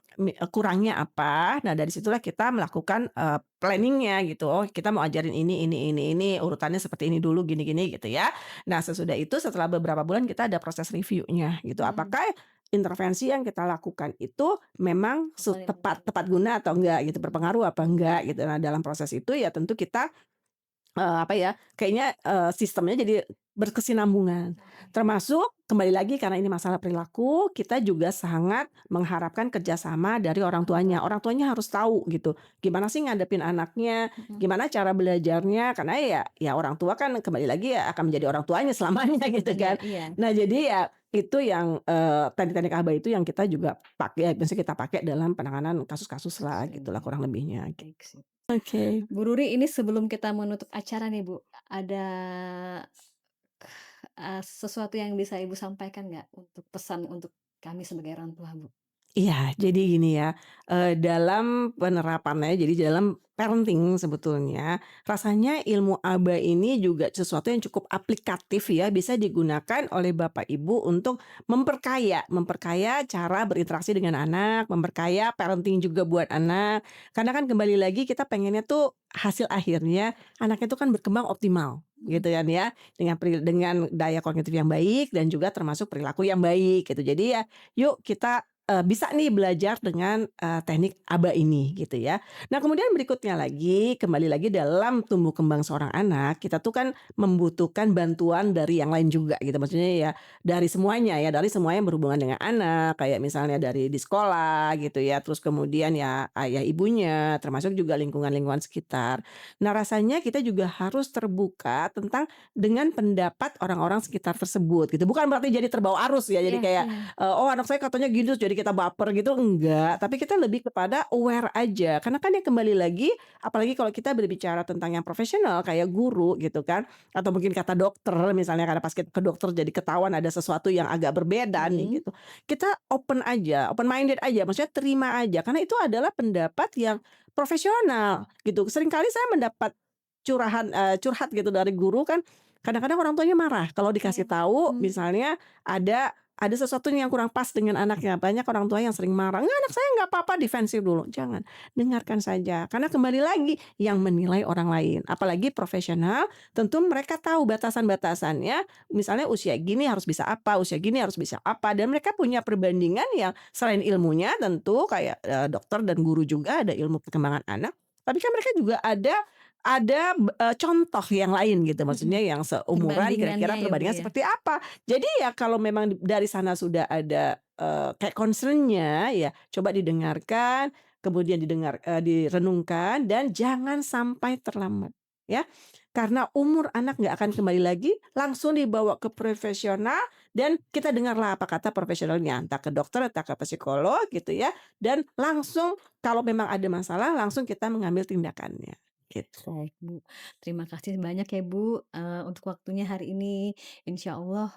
kurangnya apa. Nah, dari situlah kita melakukan, planning-nya gitu. Oh, kita mau ajarin ini, urutannya seperti ini dulu, gini-gini gitu ya. Nah, sesudah itu setelah beberapa bulan kita ada proses review-nya gitu. Mhm. Apakah intervensi yang kita lakukan itu memang tepat Implementasi. tepat guna atau enggak gitu, berpengaruh apa enggak gitu. Nah, dalam proses itu ya tentu kita, apa ya, kayaknya, sistemnya jadi berkesinambungan. Oke. Termasuk kembali lagi karena ini masalah perilaku, kita juga sangat mengharapkan kerjasama dari orang Orang tua. tuanya. Orang tuanya harus tahu gitu, gimana sih ngadepin anaknya, Mhm. gimana cara belajarnya, karena ya orang tua kan kembali lagi ya akan menjadi orang tuanya selamanya gitu Iya kan. iya. Nah jadi ya itu yang, teknik-teknik ABA itu yang kita juga pakai, biasanya kita pakai dalam penanganan kasus-kasus lah Kasus gitulah ini. kurang lebihnya. Baik sih. Oke. Bu Ruri, ini sebelum kita menutup acara nih Bu, ada, sesuatu yang bisa Ibu sampaikan nggak untuk pesan untuk kami sebagai orang tua, Bu? Iya, jadi gini ya, dalam penerapannya, jadi dalam parenting sebetulnya, rasanya ilmu ABA ini juga sesuatu yang cukup aplikatif ya, bisa digunakan oleh bapak ibu untuk memperkaya memperkaya cara berinteraksi dengan anak, memperkaya parenting juga buat anak. Karena kan kembali lagi kita pengennya tuh hasil akhirnya anaknya itu kan berkembang optimal, Mhm. gitu kan ya, dengan daya kognitif yang baik dan juga termasuk perilaku yang baik gitu. Jadi ya, yuk kita bisa nih belajar dengan, teknik ABA ini gitu ya. Nah kemudian berikutnya lagi, kembali lagi dalam tumbuh kembang seorang anak, kita tuh kan membutuhkan bantuan dari yang lain juga gitu. Maksudnya ya dari semuanya ya, dari semua yang berhubungan dengan anak, kayak misalnya dari di sekolah gitu ya, terus kemudian ya ayah ibunya, termasuk juga lingkungan-lingkungan sekitar. Nah rasanya kita juga harus terbuka tentang dengan pendapat orang-orang sekitar tersebut gitu. Bukan berarti jadi terbawa arus ya, jadi Iya kayak iya. "Oh anak saya katanya gini," terus jadi kita baper gitu, enggak. Tapi kita lebih kepada aware aja, karena kan ya kembali lagi, apalagi kalau kita berbicara tentang yang profesional kayak guru gitu kan, atau mungkin kata dokter misalnya karena pas kita ke dokter jadi ketahuan ada sesuatu yang agak berbeda nih Mhm. gitu. Kita open aja, open minded aja, maksudnya terima aja, karena itu adalah pendapat yang profesional gitu. Seringkali saya mendapat curhat gitu dari guru kan, kadang-kadang orang tuanya marah kalau dikasih Oh, tahu mmm, misalnya ada sesuatu yang kurang pas dengan anaknya. Banyak orang tua yang sering marah, "Enggak, anak saya nggak apa-apa," defensif dulu. Jangan, dengarkan saja. Karena kembali lagi yang menilai orang lain, apalagi profesional, tentu mereka tahu batasan-batasannya, misalnya usia gini harus bisa apa, usia gini harus bisa apa, dan mereka punya perbandingan yang selain ilmunya tentu kayak, dokter dan guru juga ada ilmu perkembangan anak, tapi kan mereka juga ada contoh yang lain gitu, mhm. maksudnya yang seumuran Perbandingannya kira-kira ya, Bu, perbandingan ya? seperti apa. Jadi ya kalau memang dari sana sudah ada, kayak concern-nya ya coba didengarkan, kemudian direnungkan dan jangan sampai terlambat ya. Karena umur anak nggak akan kembali lagi, langsung dibawa ke profesional dan kita dengarlah apa kata profesionalnya, entah ke dokter, entah ke psikolog gitu ya, dan langsung kalau memang ada masalah langsung kita mengambil tindakannya, gitu. Baik, Bu. Terima kasih banyak ya, Bu, untuk waktunya hari ini. Insya Allah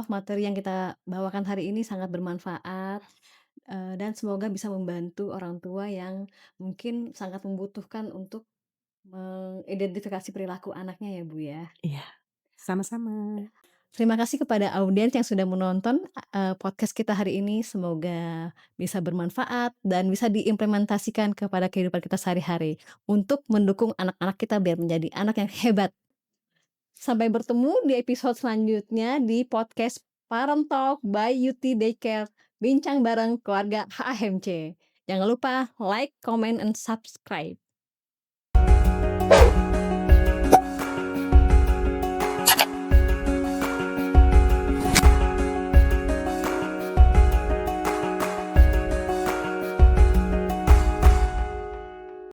materi yang kita bawakan hari ini sangat bermanfaat, dan semoga bisa membantu orang tua yang mungkin sangat membutuhkan untuk mengidentifikasi perilaku anaknya ya, Bu, ya. Iya, sama-sama. Terima kasih kepada audiens yang sudah menonton, podcast kita hari ini. Semoga bisa bermanfaat dan bisa diimplementasikan kepada kehidupan kita sehari-hari untuk mendukung anak-anak kita biar menjadi anak yang hebat. Sampai bertemu di episode selanjutnya di podcast Parent Talk by Yuti Daycare, bincang bareng keluarga HMC. Jangan lupa like, comment, and subscribe.